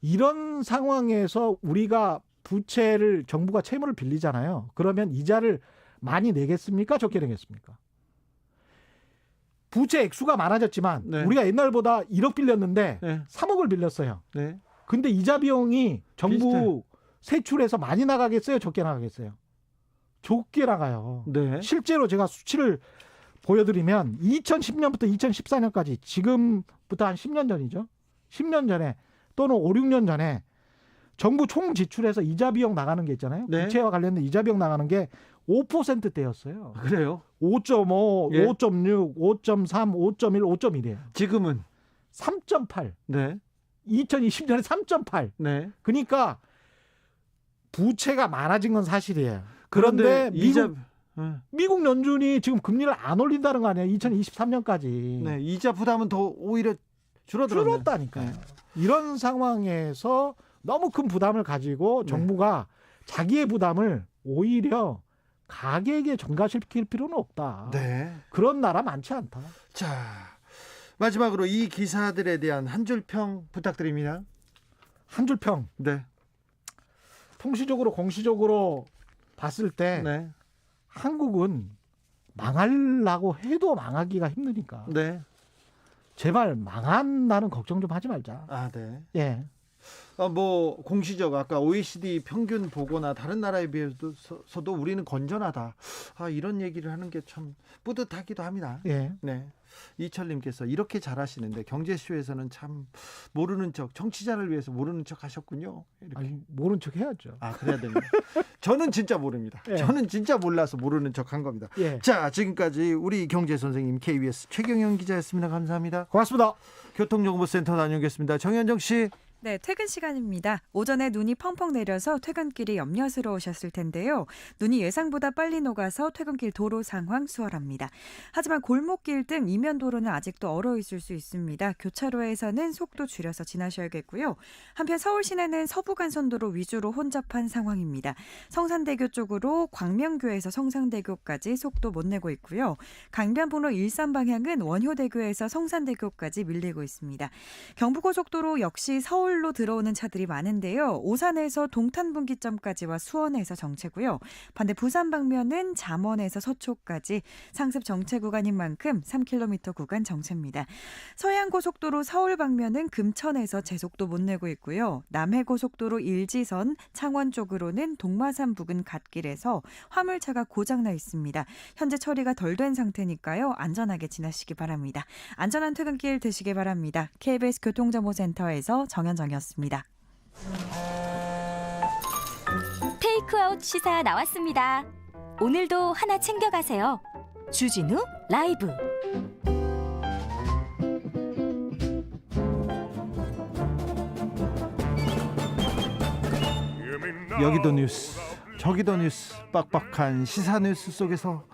[SPEAKER 4] 이런 상황에서 우리가 부채를 정부가 채무를 빌리잖아요. 그러면 이자를 많이 내겠습니까? 적게 내겠습니까? 부채 액수가 많아졌지만
[SPEAKER 1] 네.
[SPEAKER 4] 우리가 옛날보다 1억 빌렸는데
[SPEAKER 1] 네.
[SPEAKER 4] 3억을 빌렸어요.
[SPEAKER 1] 네.
[SPEAKER 4] 근데 이자 비용이 정부
[SPEAKER 1] 비슷해.
[SPEAKER 4] 세출에서 많이 나가겠어요? 적게 나가겠어요? 적게 나가요.
[SPEAKER 1] 네.
[SPEAKER 4] 실제로 제가 수치를 보여드리면 2010년부터 2014년까지 지금부터 한 10년 전이죠. 10년 전에 또는 5, 6년 전에 정부 총 지출에서 이자 비용 나가는 게 있잖아요.
[SPEAKER 1] 네.
[SPEAKER 4] 부채와 관련된 이자 비용 나가는 게 5%대였어요.
[SPEAKER 1] 그래요?
[SPEAKER 4] 5.5,
[SPEAKER 1] 예.
[SPEAKER 4] 5.6, 5.3, 5.1, 5.1이에요.
[SPEAKER 1] 지금은
[SPEAKER 4] 3.8.
[SPEAKER 1] 네.
[SPEAKER 4] 2020년에 3.8.
[SPEAKER 1] 네.
[SPEAKER 4] 그러니까 부채가 많아진 건 사실이에요. 그런데 미국 연준이 지금 금리를 안 올린다는 거 아니에요? 2023년까지.
[SPEAKER 1] 네, 이자 부담은 더 오히려
[SPEAKER 4] 줄었다니까요.
[SPEAKER 1] 네.
[SPEAKER 4] 이런 상황에서 너무 큰 부담을 가지고 정부가 자기의 부담을 오히려 가계에게 전가시킬 필요는 없다.
[SPEAKER 1] 네.
[SPEAKER 4] 그런 나라 많지 않다.
[SPEAKER 1] 자, 마지막으로 이 기사들에 대한 한 줄 평 부탁드립니다.
[SPEAKER 4] 한 줄 평.
[SPEAKER 1] 네.
[SPEAKER 4] 통시적으로 공시적으로 봤을 때
[SPEAKER 1] 네.
[SPEAKER 4] 한국은 망하려고 해도 망하기가 힘드니까
[SPEAKER 1] 네.
[SPEAKER 4] 제발 망한다는 걱정 좀 하지 말자.
[SPEAKER 1] 아, 네.
[SPEAKER 4] 예.
[SPEAKER 1] 뭐 공시적 아까 OECD 평균 보고나 다른 나라에 비해서도 우리는 건전하다. 이런 얘기를 하는 게 참 뿌듯하기도 합니다.
[SPEAKER 4] 예.
[SPEAKER 1] 네. 이철님께서 이렇게 잘하시는데 경제쇼에서는 참 모르는 척 정치자를 위해서 모르는 척 하셨군요. 이렇게.
[SPEAKER 4] 아니, 모른 척 해야죠.
[SPEAKER 1] 그래야 됩니다. 저는 진짜 모릅니다.
[SPEAKER 4] 예.
[SPEAKER 1] 저는 진짜 몰라서 모르는 척 한 겁니다.
[SPEAKER 4] 예.
[SPEAKER 1] 자, 지금까지 우리 경제 선생님 KBS 최경영 기자였습니다. 감사합니다.
[SPEAKER 4] 고맙습니다.
[SPEAKER 1] 교통정보센터 다녀오겠습니다. 정현정 씨.
[SPEAKER 5] 네, 퇴근 시간입니다. 오전에 눈이 펑펑 내려서 퇴근길이 염려스러우셨을 텐데요. 눈이 예상보다 빨리 녹아서 퇴근길 도로 상황 수월합니다. 하지만 골목길 등 이면 도로는 아직도 얼어 있을 수 있습니다. 교차로에서는 속도 줄여서 지나셔야겠고요. 한편 서울 시내는 서부간선도로 위주로 혼잡한 상황입니다. 성산대교 쪽으로 광명교에서 성산대교까지 속도 못 내고 있고요. 강변북로 일산 방향은 원효대교에서 성산대교까지 밀리고 있습니다. 경부고속도로 역시 서울로 들어오는 차들이 많은데요. 오산에서 동탄분기점까지와 수원에서 정체고요. 반대 부산 방면은 잠원에서 서초까지 상습 정체 구간인 만큼 3km 구간 정체입니다. 서해안고속도로 서울 방면은 금천에서 제속도 못 내고 있고요. 남해고속도로 일지선 창원 쪽으로는 동마산 부근 갓길에서 화물차가 고장나 있습니다. 현재 처리가 덜 된 상태니까요. 안전하게 지나시기 바랍니다. 안전한 퇴근길 되시기 바랍니다. KBS 교통정보센터에서 정현정이었습니다.
[SPEAKER 6] 테이크아웃 시사 나왔습니다. 오늘도 하나 챙겨가세요. 주진우 라이브.
[SPEAKER 1] 여기도 뉴스 저기도 뉴스 빡빡한 시사 뉴스 속에서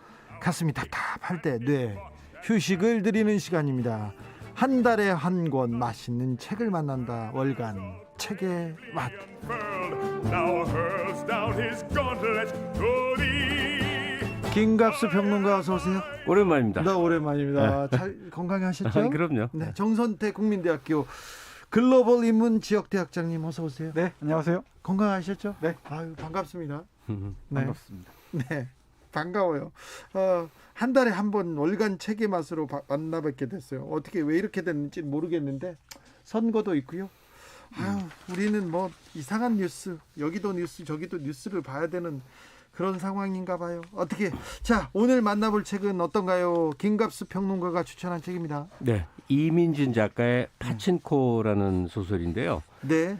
[SPEAKER 1] 가슴이 답답할 때 뇌 휴식을 드리는 시간입니다. 한 달에 한 권 맛있는 책을 만난다. 월간 책의 맛. 김갑수 평론가 어서 오세요.
[SPEAKER 7] 오랜만입니다.
[SPEAKER 1] 네, 오랜만입니다. 잘 건강하셨죠?
[SPEAKER 7] 그럼요.
[SPEAKER 1] 네, 정선태 국민대학교 글로벌 인문 지역대학장님 어서 오세요.
[SPEAKER 4] 네, 안녕하세요.
[SPEAKER 1] 건강하셨죠?
[SPEAKER 4] 네.
[SPEAKER 1] 아유, 반갑습니다. 네.
[SPEAKER 4] 반갑습니다.
[SPEAKER 1] 네, 반가워요. 한 달에 한 번 월간 책의 맛으로 만나 뵙게 됐어요. 어떻게 왜 이렇게 됐는지 모르겠는데 선거도 있고요. 아유, 우리는 뭐 이상한 뉴스, 여기도 뉴스, 저기도 뉴스를 봐야 되는 그런 상황인가 봐요. 어떻게? 자, 오늘 만나볼 책은 어떤가요? 김갑수 평론가가 추천한 책입니다.
[SPEAKER 7] 네, 이민진 작가의 파친코라는 소설인데요.
[SPEAKER 1] 네.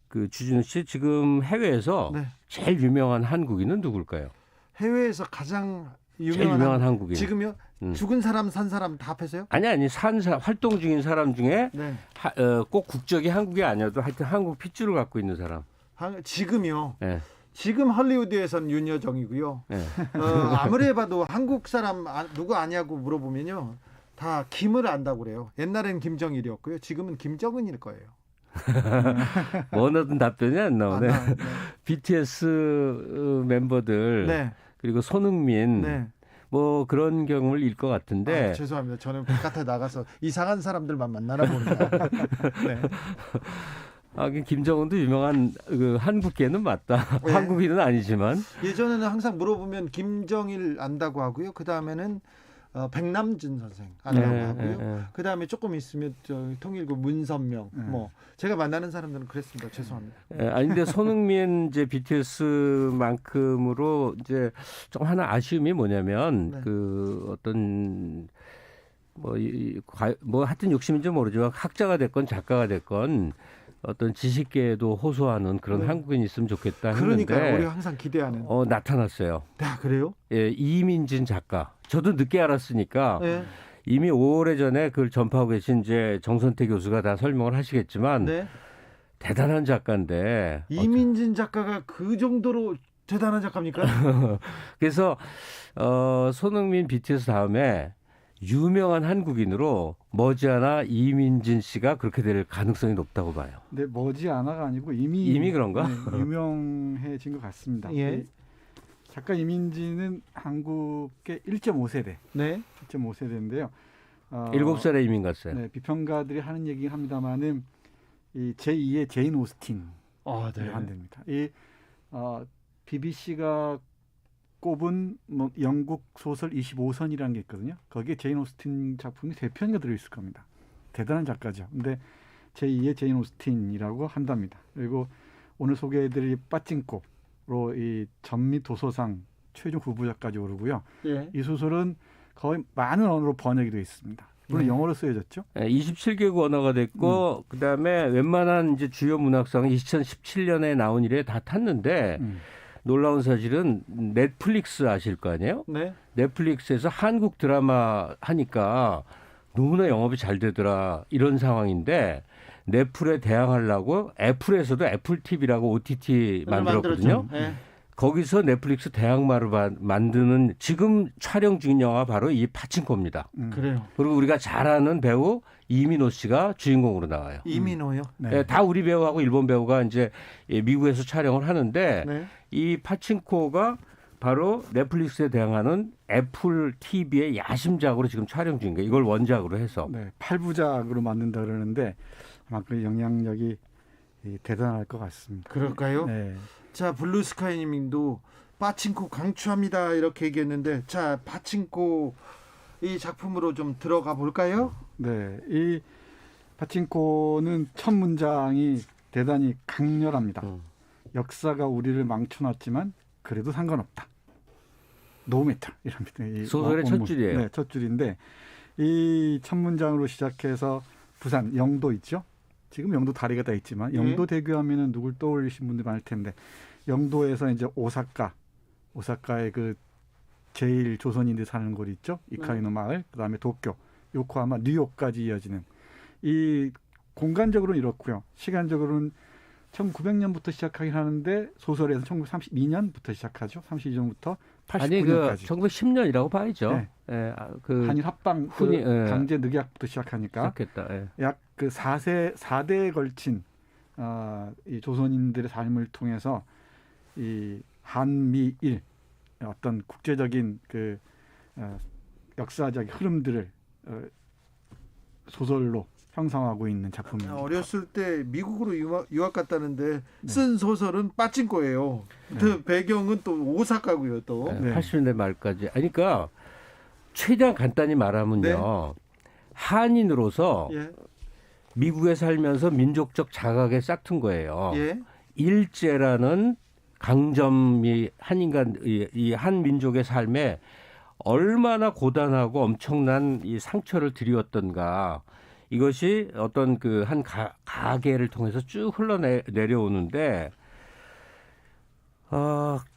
[SPEAKER 7] 그 주진우 씨 지금 해외에서
[SPEAKER 1] 네.
[SPEAKER 7] 제일 유명한 한국인은 누굴까요?
[SPEAKER 1] 해외에서 가장
[SPEAKER 7] 제일 유명한 한국인.
[SPEAKER 1] 지금요? 죽은 사람, 산 사람 다 합해서요?
[SPEAKER 7] 아니 활동 중인 사람 중에
[SPEAKER 1] 네.
[SPEAKER 7] 꼭 국적이 한국이 아니어도 하여튼 한국 핏줄을 갖고 있는 사람.
[SPEAKER 1] 지금요.
[SPEAKER 7] 네.
[SPEAKER 1] 지금 헐리우드에서는 윤여정이고요.
[SPEAKER 7] 네.
[SPEAKER 1] 아무리 해봐도 한국 사람 누구 아냐고 물어보면요, 다 김을 안다고 그래요. 옛날에는 김정일이었고요. 지금은 김정은일 거예요.
[SPEAKER 7] 원하던 답변이 안 나오네.
[SPEAKER 1] 네.
[SPEAKER 7] BTS 멤버들
[SPEAKER 1] 네.
[SPEAKER 7] 그리고 손흥민
[SPEAKER 1] 네.
[SPEAKER 7] 뭐 그런 경우를 일 것 같은데.
[SPEAKER 1] 죄송합니다. 저는 바깥에 나가서 이상한 사람들만 만나나 봅니다. 네.
[SPEAKER 7] 김정은도 유명한 그 한국계는 맞다.
[SPEAKER 1] 네.
[SPEAKER 7] 한국인은 아니지만.
[SPEAKER 1] 예전에는 항상 물어보면 김정일 안다고 하고요. 그 다음에는 백남준 선생 안다고 하고요. 그 다음에 조금 있으면 통일부 문선명. 뭐 제가 만나는 사람들은 그랬습니다. 죄송합니다.
[SPEAKER 7] 아니 근데 손흥민 이제 BTS만큼으로 이제 좀 하나 아쉬움이 뭐냐면
[SPEAKER 1] 네.
[SPEAKER 7] 그 어떤 뭐 하여튼 욕심인지 모르지만 학자가 됐건 작가가 됐건 어떤 지식계에도 호소하는 그런
[SPEAKER 1] 네.
[SPEAKER 7] 한국인이 있으면 좋겠다 했는데
[SPEAKER 1] 그러니까 우리가 항상 기대하는.
[SPEAKER 7] 나타났어요.
[SPEAKER 1] 네, 그래요?
[SPEAKER 7] 예, 이민진 작가. 저도 늦게 알았으니까
[SPEAKER 1] 네.
[SPEAKER 7] 이미 오래전에 그걸 전파하고 계신 이제 정선태 교수가 다 설명을 하시겠지만
[SPEAKER 1] 네.
[SPEAKER 7] 대단한 작가인데
[SPEAKER 1] 이민진 작가가 그 정도로 대단한 작가입니까?
[SPEAKER 7] 그래서 손흥민 BTS 다음에 유명한 한국인으로 머지않아 이민진 씨가 그렇게 될 가능성이 높다고 봐요.
[SPEAKER 4] 네, 머지않아가 아니고 이미
[SPEAKER 7] 그런가?
[SPEAKER 4] 네, 유명해진 것 같습니다.
[SPEAKER 1] 예.
[SPEAKER 4] 작가 이민진은 한국의 1.5세대.
[SPEAKER 1] 네.
[SPEAKER 4] 1.5세대인데요.
[SPEAKER 7] 7살에 이민 갔어요.
[SPEAKER 4] 네, 비평가들이 하는 얘기긴 합니다만은 이 제2의 제인 오스틴
[SPEAKER 1] 네.
[SPEAKER 4] 한답니다. 이 BBC가 꼽은 뭐 영국 소설 25선이라는 게 있거든요. 거기에 제인 오스틴 작품이 3편이 들어있을 겁니다. 대단한 작가죠. 근데 제2의 제인 오스틴이라고 한답니다. 그리고 오늘 소개해드릴 빠찡코로 이 전미 도서상 최종 후보자까지 오르고요.
[SPEAKER 1] 예.
[SPEAKER 4] 이 소설은 거의 많은 언어로 번역이 되어 있습니다. 물론 영어로 쓰여졌죠.
[SPEAKER 7] 27개국 언어가 됐고 그다음에 웬만한 이제 주요 문학상은 2017년에 나온 이래 다 탔는데 놀라운 사실은 넷플릭스 아실 거 아니에요?
[SPEAKER 1] 네.
[SPEAKER 7] 넷플릭스에서 한국 드라마 하니까 너무나 영업이 잘 되더라 이런 상황인데 넷플에 대항하려고 애플에서도 애플 TV라고 OTT 만들었거든요.
[SPEAKER 1] 네.
[SPEAKER 7] 거기서 넷플릭스 대항마를 만드는 지금 촬영 중인 영화 바로 이 파친코입니다.
[SPEAKER 1] 그래요.
[SPEAKER 7] 그리고 우리가 잘 아는 배우 이민호 씨가 주인공으로 나와요.
[SPEAKER 1] 이민호요?
[SPEAKER 7] 네. 다 우리 배우하고 일본 배우가 이제 미국에서 촬영을 하는데
[SPEAKER 1] 네.
[SPEAKER 7] 이 파친코가 바로 넷플릭스에 대항하는 애플 TV의 야심작으로 지금 촬영 중인 거예요. 이걸 원작으로 해서.
[SPEAKER 4] 네, 8부작으로 만든다 그러는데 아마 그 영향력이 대단할 것 같습니다.
[SPEAKER 1] 그럴까요?
[SPEAKER 4] 네.
[SPEAKER 1] 자, 블루스카이 님도 파친코 강추합니다 이렇게 얘기했는데, 자, 파친코 이 작품으로 좀 들어가 볼까요?
[SPEAKER 4] 네, 이 파친코는 첫 문장이 대단히 강렬합니다. 역사가 우리를 망쳐놨지만 그래도 상관없다. No matter 이랍니다.
[SPEAKER 7] 소설의 첫 줄이에요.
[SPEAKER 4] 네, 첫 줄인데 이 첫 문장으로 시작해서 부산 영도 있죠. 지금 영도 다리가 다 있지만 영도 대교하면은 누굴 떠올리신 분들이 많을 텐데 영도에서 이제 오사카의 그 제일 조선인들이 사는 곳 있죠. 이카이노 마을, 그다음에 도쿄, 요코하마, 뉴욕까지 이어지는 이 공간적으로는 이렇고요. 시간적으로는
[SPEAKER 8] 1900년부터 시작하긴 하는데 소설에서 1932년부터 시작하죠. 32년부터 89년까지.
[SPEAKER 7] 아니 그 1910년이라고 봐야죠.
[SPEAKER 8] 네.
[SPEAKER 7] 예, 그
[SPEAKER 8] 한일 합방
[SPEAKER 7] 훈이, 예.
[SPEAKER 8] 강제 늑약부터 시작하니까
[SPEAKER 7] 시작했다. 예.
[SPEAKER 8] 약 그 4대에 걸친 이 조선인들의 삶을 통해서 이 한미일 어떤 국제적인 그 역사적 흐름들을 소설로 형성하고 있는 작품입니다.
[SPEAKER 1] 어렸을 때 미국으로 유학 갔다는데 쓴 소설은 빠찡코예요. 그 배경은 또 오사카고요. 또
[SPEAKER 7] 네. 80년대 말까지. 아니, 그러니까 최대한 간단히 말하면요. 한인으로서 미국에 살면서 민족적 자각에 싹튼 거예요. 일제라는 강점이 한 인간, 이 한 민족의 삶에 얼마나 고단하고 엄청난 이 상처를 드리웠던가. 이것이 어떤 그 한 가계를 통해서 쭉 흘러내려오는데,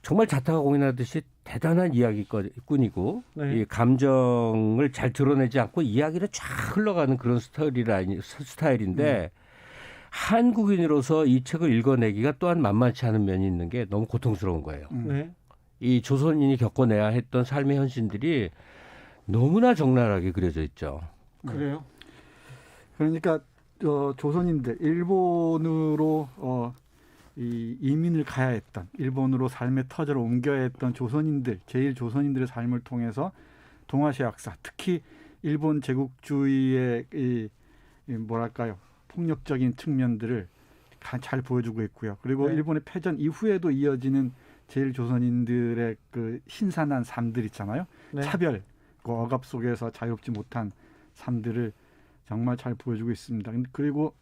[SPEAKER 7] 정말 자타가 공인하듯이 대단한 이야기꾼이고, 이 감정을 잘 드러내지 않고 이야기를 쫙 흘러가는 그런 스타일인데, 한국인으로서 이 책을 읽어내기가 또한 만만치 않은 면이 있는 게 너무 고통스러운 거예요. 이 조선인이 겪어내야 했던 삶의 현실들이 너무나 적나라하게 그려져 있죠.
[SPEAKER 1] 그래요?
[SPEAKER 8] 그러니까 조선인들 일본으로 이민을 가야 했던 일본으로 삶의 터전을 옮겨야 했던 조선인들 제일 조선인들의 삶을 통해서 동아시아 역사 특히 일본 제국주의의 이 뭐랄까요 폭력적인 측면들을 잘 보여주고 있고요. 그리고 일본의 패전 이후에도 이어지는 제일 조선인들의 그 신선한 삶들 있잖아요. 차별, 그 억압 속에서 자유롭지 못한 삶들을 정말 잘 보여주고 있습니다. 그리고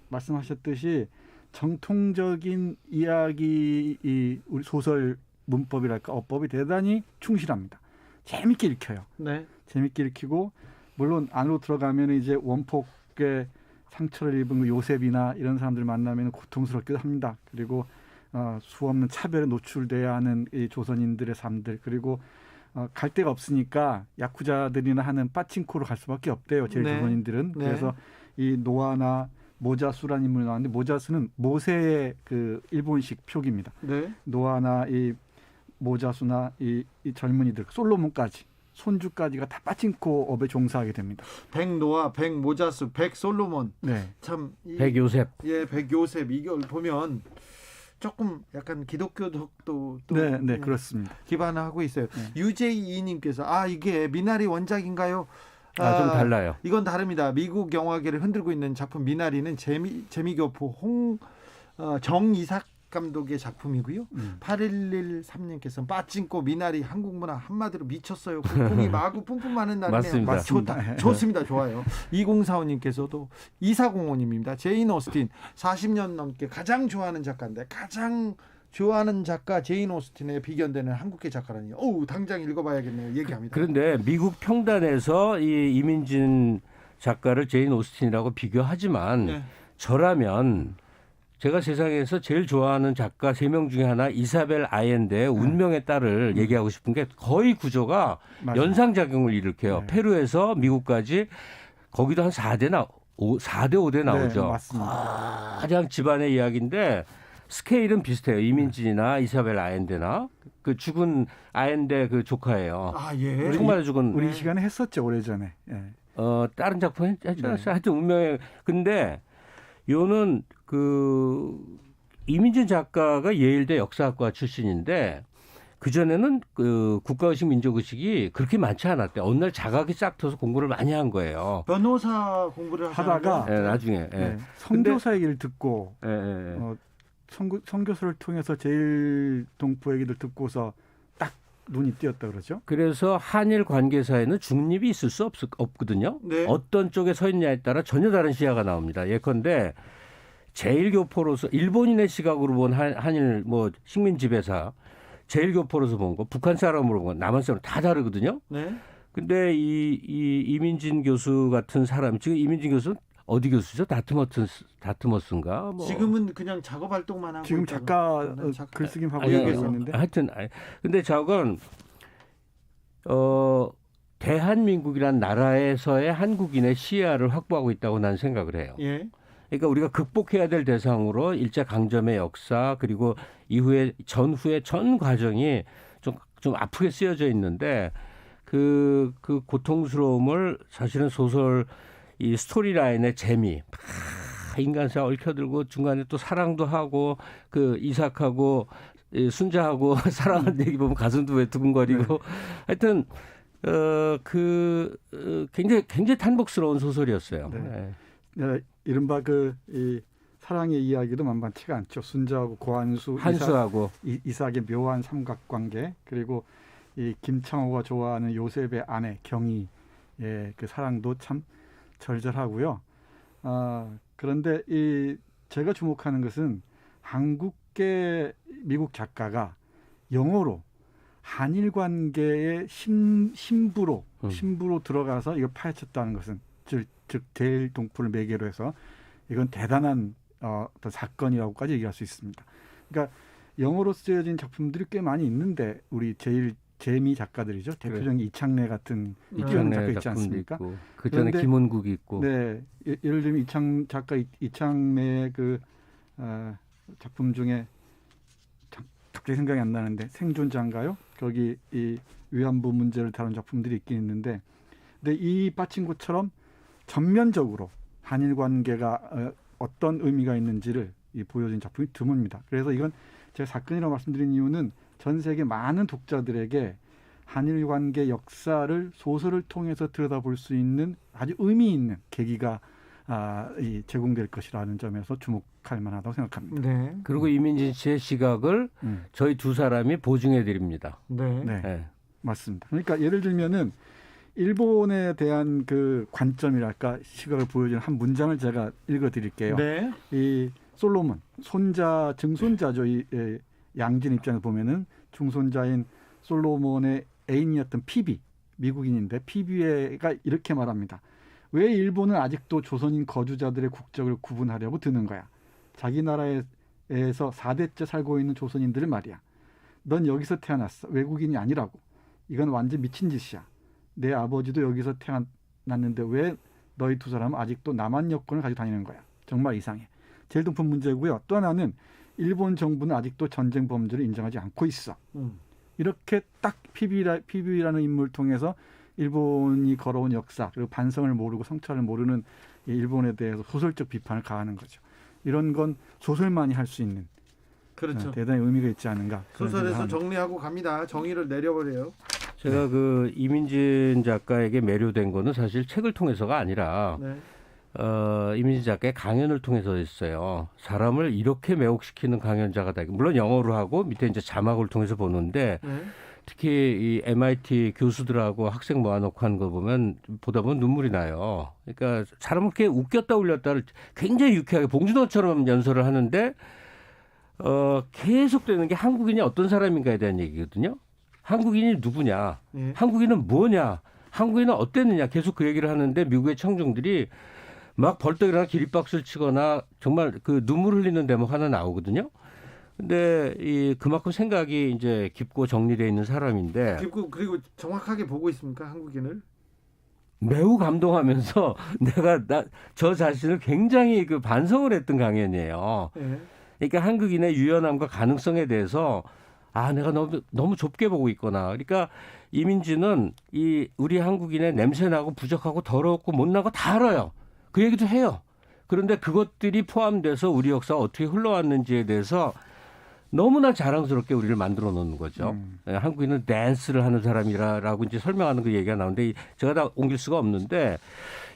[SPEAKER 8] 말씀하셨듯이 정통적인 이야기 우리 소설 문법이랄까 어법이 대단히 충실합니다. 재밌게 읽혀요. 재밌게 읽히고 물론 안으로 들어가면 이제 원폭의 상처를 입은 요셉이나 이런 사람들 만나면 고통스럽기도 합니다. 그리고 수없는 차별에 노출돼야 하는 이 조선인들의 삶들 그리고 갈 데가 없으니까 야쿠자들이나 하는 빠칭코로 갈 수밖에 없대요. 제일 조선인들은. 그래서 이 노아나 모자수라는 인물이 나왔는데 모자수는 모세의 그 일본식 표기입니다. 노아나 이 모자수나 이 젊은이들 솔로몬까지 손주까지가 다 빠칭코 업에 종사하게 됩니다.
[SPEAKER 1] 백노아, 백모자수, 백솔로몬. 참
[SPEAKER 7] 백요셉.
[SPEAKER 1] 백요셉 이걸 보면 조금 약간 기독교적도
[SPEAKER 8] 그렇습니다.
[SPEAKER 1] 기반하고 있어요. 유제이님께서 이게 미나리 원작인가요?
[SPEAKER 7] 좀 달라요.
[SPEAKER 1] 이건 다릅니다. 미국 영화계를 흔들고 있는 작품 미나리는 재미교포 정이삭 감독의 작품이고요. 8113님께서 빠찡코 미나리 한국 문화 한마디로 미쳤어요. 국뽕이 마구 뿜뿜하는 날이네요.
[SPEAKER 7] 맞습니다.
[SPEAKER 1] 좋습니다. 좋아요. 2045님께서도 2405님입니다. 제인 오스틴 40년 넘게 가장 좋아하는 작가인데 가장 좋아하는 작가 제인 오스틴에 비견되는 한국계 작가라니. 당장 읽어봐야겠네요. 얘기합니다.
[SPEAKER 7] 그런데 미국 평단에서 이 이민진 작가를 제인 오스틴이라고 비교하지만 저라면 제가 세상에서 제일 좋아하는 작가 3명 중에 하나 이사벨 아옌데의 운명의 딸을 얘기하고 싶은 게 거의 구조가 연상작용을 일으켜요. 페루에서 미국까지 거기도 한 4대 5대 나오죠.
[SPEAKER 8] 맞습니다.
[SPEAKER 7] 가장 집안의 이야기인데 스케일은 비슷해요. 이민진이나 이사벨 아옌데나 그 죽은 아옌데 그 조카예요. 정말 죽은.
[SPEAKER 8] 우리 시간에 했었죠 오래전에.
[SPEAKER 7] 다른 작품 했지 않았어요? 하여튼 운명의. 근데 요는 그 이민진 작가가 예일대 역사학과 출신인데 그전에는 그 국가의식 민족의식이 그렇게 많지 않았대. 어느 날 자각이 싹 터서 공부를 많이 한 거예요.
[SPEAKER 1] 변호사 공부를
[SPEAKER 8] 하다가
[SPEAKER 7] 나중에
[SPEAKER 8] 선교사 얘기를 듣고 선교사를 통해서 제일 동포 얘기를 듣고서 딱 눈이 띄었다 그러죠.
[SPEAKER 7] 그래서 한일 관계사에는 중립이 있을 수 없거든요. 어떤 쪽에 서 있냐에 따라 전혀 다른 시야가 나옵니다. 예컨대 제일교포로서 일본인의 시각으로 본 한일 식민 지배사 제일교포로서 본 거, 북한 사람으로 본 거, 남한 사람 다 다르거든요. 근데 이 이민진 교수 같은 사람 지금 이민진 교수는 어디 교수죠? 다트머스인가?
[SPEAKER 1] 지금은 그냥 작업 활동만 하고
[SPEAKER 8] 지금 작가 글쓰기 하고 있는데.
[SPEAKER 7] 하여튼 근데 저건 대한민국이란 나라에서의 한국인의 시야를 확보하고 있다고 나는 생각을 해요. 그러니까 우리가 극복해야 될 대상으로 일제 강점의 역사 그리고 이후에 전후의 전 과정이 좀 아프게 쓰여져 있는데 그 고통스러움을 사실은 소설 이 스토리라인의 재미 인간사 얽혀들고 중간에 또 사랑도 하고 그 이삭하고 순자하고 사랑하는 얘기 보면 가슴도 왜 두근거리고 하여튼 굉장히 탄복스러운 소설이었어요.
[SPEAKER 8] 네. 네. 이른바 이 사랑의 이야기도 만만치가 않죠. 순자하고 고한수,
[SPEAKER 7] 한수하고
[SPEAKER 8] 이삭의 묘한 삼각관계 그리고 이 김창호가 좋아하는 요셉의 아내 경희의 그 사랑도 참 절절하고요. 그런데 제가 주목하는 것은 한국계 미국 작가가 영어로 한일 관계의 심부로 들어가서 이걸 파헤쳤다는 것은 즉 대일동포를 매개로 해서 이건 대단한 어떤 사건이라고까지 얘기할 수 있습니다. 그러니까 영어로 쓰여진 작품들이 꽤 많이 있는데 우리 제일 재미 작가들이죠. 대표적인 이창래 같은 뛰어난 작가 있지 않습니까?
[SPEAKER 7] 그 전에 김원국이 있고.
[SPEAKER 8] 네, 예를 들면 이창래의 작품 중에 갑자기 생각이 안 나는데 생존자인가요? 거기 이 위안부 문제를 다룬 작품들이 있긴 있는데, 근데 이 빠친코처럼 전면적으로 한일 관계가 어떤 의미가 있는지를 보여준 작품이 드뭅니다. 그래서 이건 제가 사건이라고 말씀드린 이유는 전 세계 많은 독자들에게 한일 관계 역사를 소설을 통해서 들여다볼 수 있는 아주 의미 있는 계기가 제공될 것이라는 점에서 주목할 만하다고 생각합니다.
[SPEAKER 1] 네.
[SPEAKER 7] 그리고 이민진 씨의 시각을 저희 두 사람이 보증해 드립니다.
[SPEAKER 8] 네. 맞습니다. 그러니까 예를 들면은 일본에 대한 그 관점이랄까 시각을 보여주는 한 문장을 제가 읽어드릴게요.
[SPEAKER 1] 네.
[SPEAKER 8] 이 솔로몬 증손자죠. 이 양진 입장에서 보면은 중손자인 솔로몬의 애인이었던 피비, 미국인인데 피비가 이렇게 말합니다. 왜 일본은 아직도 조선인 거주자들의 국적을 구분하려고 드는 거야? 자기 나라에서 4대째 살고 있는 조선인들을 말이야. 넌 여기서 태어났어. 외국인이 아니라고. 이건 완전 미친 짓이야. 내 아버지도 여기서 태어났는데 왜 너희 두 사람은 아직도 남한 여권을 가지고 다니는 거야? 정말 이상해. 제일 높은 문제고요. 또 하나는 일본 정부는 아직도 전쟁 범죄를 인정하지 않고 있어. 이렇게 딱 피비라는 인물을 통해서 일본이 걸어온 역사 그리고 반성을 모르고 성찰을 모르는 일본에 대해서 소설적 비판을 가하는 거죠. 이런 건 소설만이 할 수 있는
[SPEAKER 1] 그렇죠.
[SPEAKER 8] 대단히 의미가 있지 않은가.
[SPEAKER 1] 소설에서 정리하고 갑니다. 정의를 내려버려요.
[SPEAKER 7] 제가 이민진 작가에게 매료된 거는 사실 책을 통해서가 아니라 이민진 작가의 강연을 통해서 했어요. 사람을 이렇게 매혹시키는 강연자가 다. 물론 영어로 하고 밑에 이제 자막을 통해서 보는데 특히 이 MIT 교수들하고 학생 모아놓고 하는 거 보다 보면 눈물이 나요. 그러니까 사람을 이렇게 웃겼다 울렸다를 굉장히 유쾌하게 봉준호처럼 연설을 하는데 계속되는 게 한국인이 어떤 사람인가에 대한 얘기거든요. 한국인이 누구냐? 한국인은 뭐냐? 한국인은 어땠느냐? 계속 그 얘기를 하는데 미국의 청중들이 막 벌떡 일어나 기립박수를 치거나 정말 그 눈물 흘리는 대목 하나 나오거든요. 근데 그만큼 생각이 이제 깊고 정리되어 있는 사람인데.
[SPEAKER 1] 깊고 그리고 정확하게 보고 있습니까? 한국인을?
[SPEAKER 7] 매우 감동하면서 저 자신을 굉장히 반성을 했던 강연이에요. 그러니까 한국인의 유연함과 가능성에 대해서 내가 너무 좁게 보고 있구나. 그러니까 이민진은 우리 한국인의 냄새나고 부족하고 더럽고 못나고 다 알아요. 그 얘기도 해요. 그런데 그것들이 포함돼서 우리 역사가 어떻게 흘러왔는지에 대해서 너무나 자랑스럽게 우리를 만들어 놓는 거죠. 한국인은 댄스를 하는 사람이라고 이제 설명하는 그 얘기가 나오는데 제가 다 옮길 수가 없는데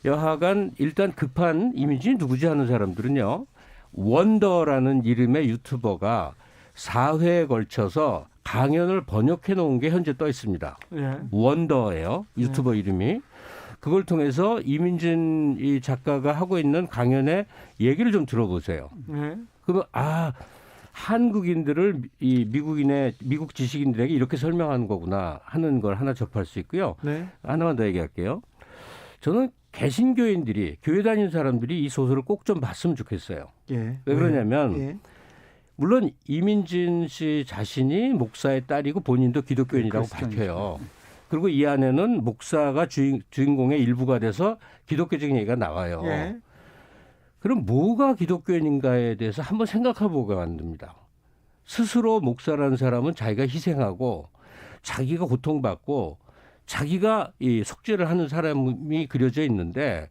[SPEAKER 7] 여하간 일단 급한 이민진이 누구지 하는 사람들은요. 원더라는 이름의 유튜버가 4회에 걸쳐서 강연을 번역해 놓은 게 현재 떠 있습니다. 원더예요. 유튜버 이름이. 그걸 통해서 이민진 이 작가가 하고 있는 강연의 얘기를 좀 들어보세요. 그러면 한국인들을 미국 지식인들에게 이렇게 설명하는 거구나 하는 걸 하나 접할 수 있고요. 하나만 더 얘기할게요. 저는 개신교인들이 교회 다니는 사람들이 이 소설을 꼭 좀 봤으면 좋겠어요. 왜 그러냐면 물론 이민진 씨 자신이 목사의 딸이고 본인도 기독교인이라고 밝혀요. 그리고 이 안에는 목사가 주인공의 일부가 돼서 기독교적인 얘기가 나와요. 그럼 뭐가 기독교인인가에 대해서 한번 생각해보게 만듭니다. 스스로 목사라는 사람은 자기가 희생하고 자기가 고통받고 자기가 이 속죄를 하는 사람이 그려져 있는데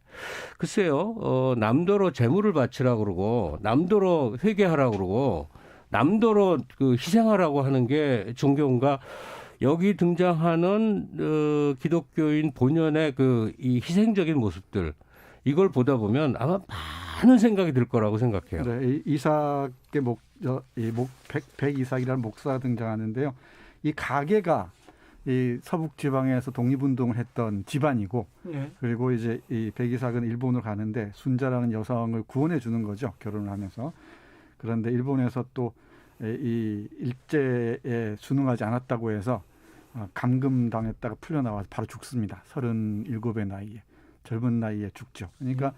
[SPEAKER 7] 글쎄요, 남더러 재물을 바치라고 그러고 남더러 회개하라고 그러고 남더러 그 희생하라고 하는 게 종교인가? 여기 등장하는 기독교인 본연의 그 이 희생적인 모습들 이걸 보다 보면 아마 많은 생각이 들 거라고 생각해요.
[SPEAKER 8] 네, 이삭의 백이삭이라는 목사가 등장하는데요. 이 가게가 이 서북 지방에서 독립운동을 했던 집안이고, 네. 그리고 이제 이 백이삭은 일본으로 가는데 순자라는 여성을 구원해 주는 거죠. 결혼을 하면서. 그런데 일본에서 또 이 일제에 순응하지 않았다고 해서 감금당했다가 풀려나와서 바로 죽습니다. 37의 나이에. 젊은 나이에 죽죠. 그러니까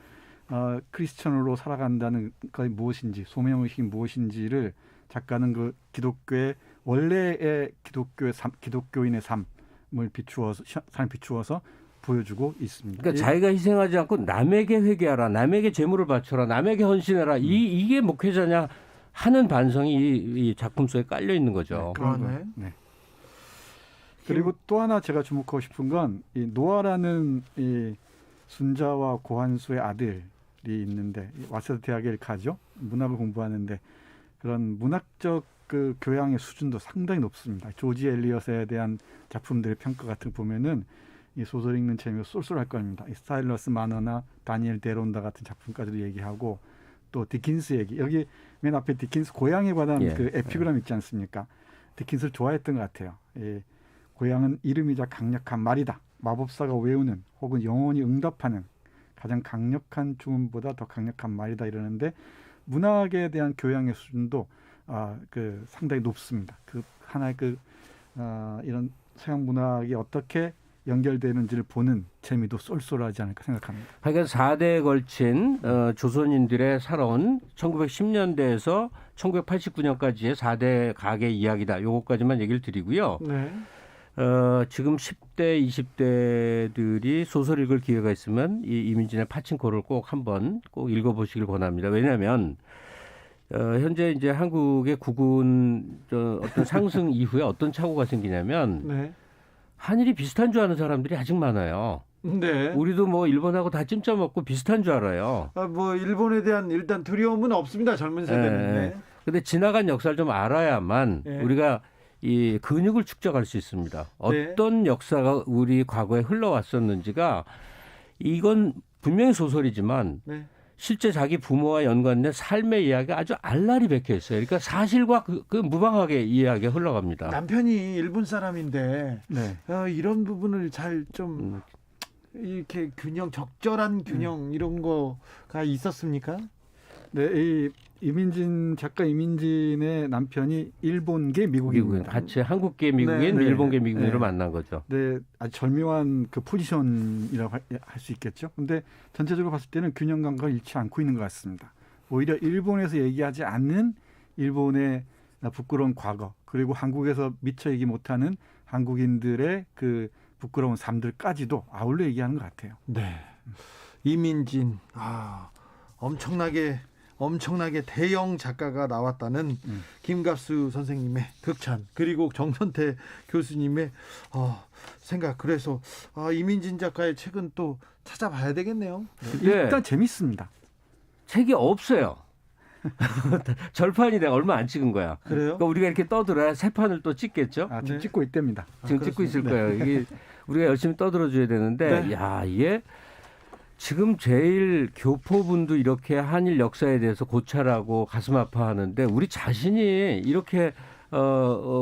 [SPEAKER 8] 크리스천으로 살아간다는 것이 무엇인지, 소명의식이 무엇인지를 작가는 그 기독교의 원래의 기독교인의 삶을 비추어서 보여주고 있습니다.
[SPEAKER 7] 그러니까 자기가 희생하지 않고 남에게 회개하라, 남에게 재물을 바쳐라, 남에게 헌신해라. 이게 목회자냐 하는 반성이 이 작품 속에 깔려 있는 거죠.
[SPEAKER 8] 네, 네. 그리고 또 하나 제가 주목하고 싶은 건 이 노아라는 이 순자와 고한수의 아들이 있는데 와세다 대학에 가죠. 문학을 공부하는데 그런 문학적 그 교양의 수준도 상당히 높습니다. 조지 엘리엇에 대한 작품들의 평가 같은 거 보면은 이 소설 읽는 재미가 쏠쏠할 겁니다. 이 스타일러스 마너나 다니엘 데론다 같은 작품까지도 얘기하고 또 디킨스 얘기. 여기 맨 앞에 디킨스 고향에 관한 그 에피그램 있지 않습니까? 디킨스를 좋아했던 것 같아요. 고향은 이름이자 강력한 말이다. 마법사가 외우는 혹은 영혼이 응답하는 가장 강력한 주문보다 더 강력한 말이다 이러는데 문학에 대한 교양의 수준도 그 상당히 높습니다. 그 하나의 이런 서양 문학이 어떻게 연결되는지를 보는 재미도 쏠쏠하지 않을까 생각합니다.
[SPEAKER 7] 그러니까 4대에 걸친 조선인들의 살아온 1910년대에서 1989년까지의 4대 가계 이야기다. 요거까지만 얘기를 드리고요. 네. 지금 10대, 20대들이 소설 읽을 기회가 있으면 이 이민진의 파친코를 꼭 한번 꼭 읽어보시길 권합니다. 왜냐하면 현재 이제 한국의 국군 어떤 상승 이후에 어떤 착오가 생기냐면 네. 한일이 비슷한 줄 아는 사람들이 아직 많아요. 네. 우리도 뭐 일본하고 다 찜짜 먹고 비슷한 줄 알아요.
[SPEAKER 1] 뭐 일본에 대한 일단 두려움은 없습니다. 젊은 세대는. 네.
[SPEAKER 7] 근데 지나간 역사를 좀 알아야만 네. 우리가 이 근육을 축적할 수 있습니다. 어떤 네. 역사가 우리 과거에 흘러왔었는지가 이건 분명히 소설이지만 네. 실제 자기 부모와 연관된 삶의 이야기가 아주 알랄이 박혀 있어요. 그러니까 사실과 그 무방하게 이야기가 흘러갑니다.
[SPEAKER 1] 남편이 일본 사람인데 네. 이런 부분을 잘 좀 이렇게 적절한 균형 이런 거가 있었습니까?
[SPEAKER 8] 네, 작가 이민진의 남편이 일본계 미국인입니다.
[SPEAKER 7] 같이 한국계 미국인, 네, 일본계 미국인으로 네. 만난 거죠.
[SPEAKER 8] 네, 아주 절묘한 그 포지션이라고 할 수 있겠죠. 근데 전체적으로 봤을 때는 균형 감각을 잃지 않고 있는 것 같습니다. 오히려 일본에서 얘기하지 않는 일본의 부끄러운 과거, 그리고 한국에서 미처 얘기 못하는 한국인들의 그 부끄러운 삶들까지도 아울러 얘기하는 것 같아요.
[SPEAKER 1] 네, 이민진, 엄청나게 대형 작가가 나왔다는 김갑수 선생님의 극찬 그리고 정선태 교수님의 생각. 그래서 이민진 작가의 책은 또 찾아봐야 되겠네요.
[SPEAKER 8] 일단 재밌습니다.
[SPEAKER 7] 책이 없어요. 절판이 내가 얼마 안 찍은 거야.
[SPEAKER 1] 그래요?
[SPEAKER 7] 그러니까 우리가 이렇게 떠들어야 세 판을 또 찍겠죠.
[SPEAKER 8] 지금 네. 찍고 있답니다.
[SPEAKER 7] 지금 찍고 있을 거예요. 이게 우리가 열심히 떠들어줘야 되는데, 네. 야 이게. 지금 제일 교포분도 이렇게 한일 역사에 대해서 고찰하고 가슴 아파하는데 우리 자신이 이렇게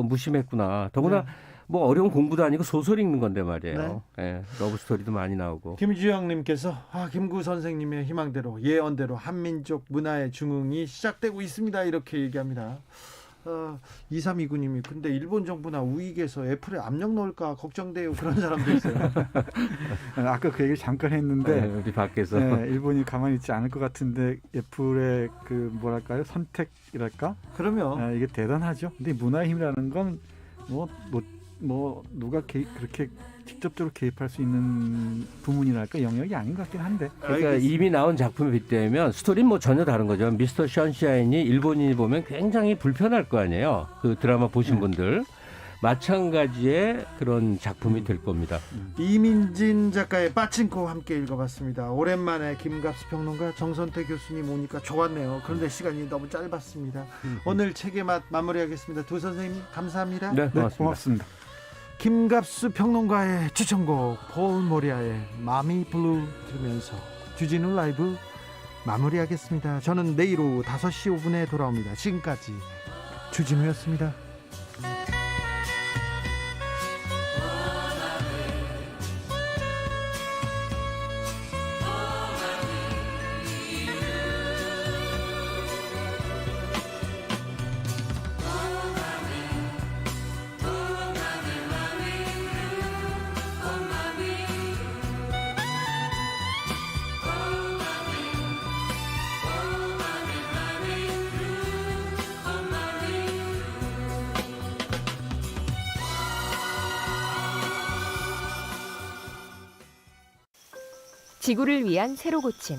[SPEAKER 7] 무심했구나. 더구나 네. 뭐 어려운 공부도 아니고 소설 읽는 건데 말이에요. 네. 네, 러브 스토리도 많이 나오고.
[SPEAKER 1] 김주영님께서 김구 선생님의 희망대로 예언대로 한민족 문화의 중흥이 시작되고 있습니다. 이렇게 얘기합니다. 2329님이 근데 일본 정부나 우익에서 애플에 압력 넣을까 걱정돼요. 그런 사람도 있어요.
[SPEAKER 8] 아까 그 얘기를 잠깐 했는데
[SPEAKER 7] 네, 우리 밖에서
[SPEAKER 8] 일본이 가만히 있지 않을 것 같은데 애플의 그 뭐랄까요 선택이랄까?
[SPEAKER 1] 그러면
[SPEAKER 8] 이게 대단하죠. 근데 문화의 힘이라는 건 뭐 뭐 누가 그렇게 직접적으로 개입할 수 있는 부문이랄까 영역이 아닌 것 같긴 한데.
[SPEAKER 7] 그러니까 이미 나온 작품에 빗대면 스토리는 뭐 전혀 다른 거죠. 미스터 션샤인이 일본인이 보면 굉장히 불편할 거 아니에요. 그 드라마 보신 분들. 마찬가지의 그런 작품이 될 겁니다.
[SPEAKER 1] 이민진 작가의 빠친코 함께 읽어봤습니다. 오랜만에 김갑수 평론가 정선태 교수님 오니까 좋았네요. 그런데 시간이 너무 짧았습니다. 오늘 책의 맛 마무리하겠습니다. 두 선생님 감사합니다.
[SPEAKER 7] 네,
[SPEAKER 8] 고맙습니다.
[SPEAKER 1] 김갑수 평론가의 추천곡 폴 모리아의 마미 블루 들으면서 주진우 라이브 마무리하겠습니다. 저는 내일 오후 5시 5분에 돌아옵니다. 지금까지 주진우였습니다.
[SPEAKER 6] 지구를 위한 새로 고침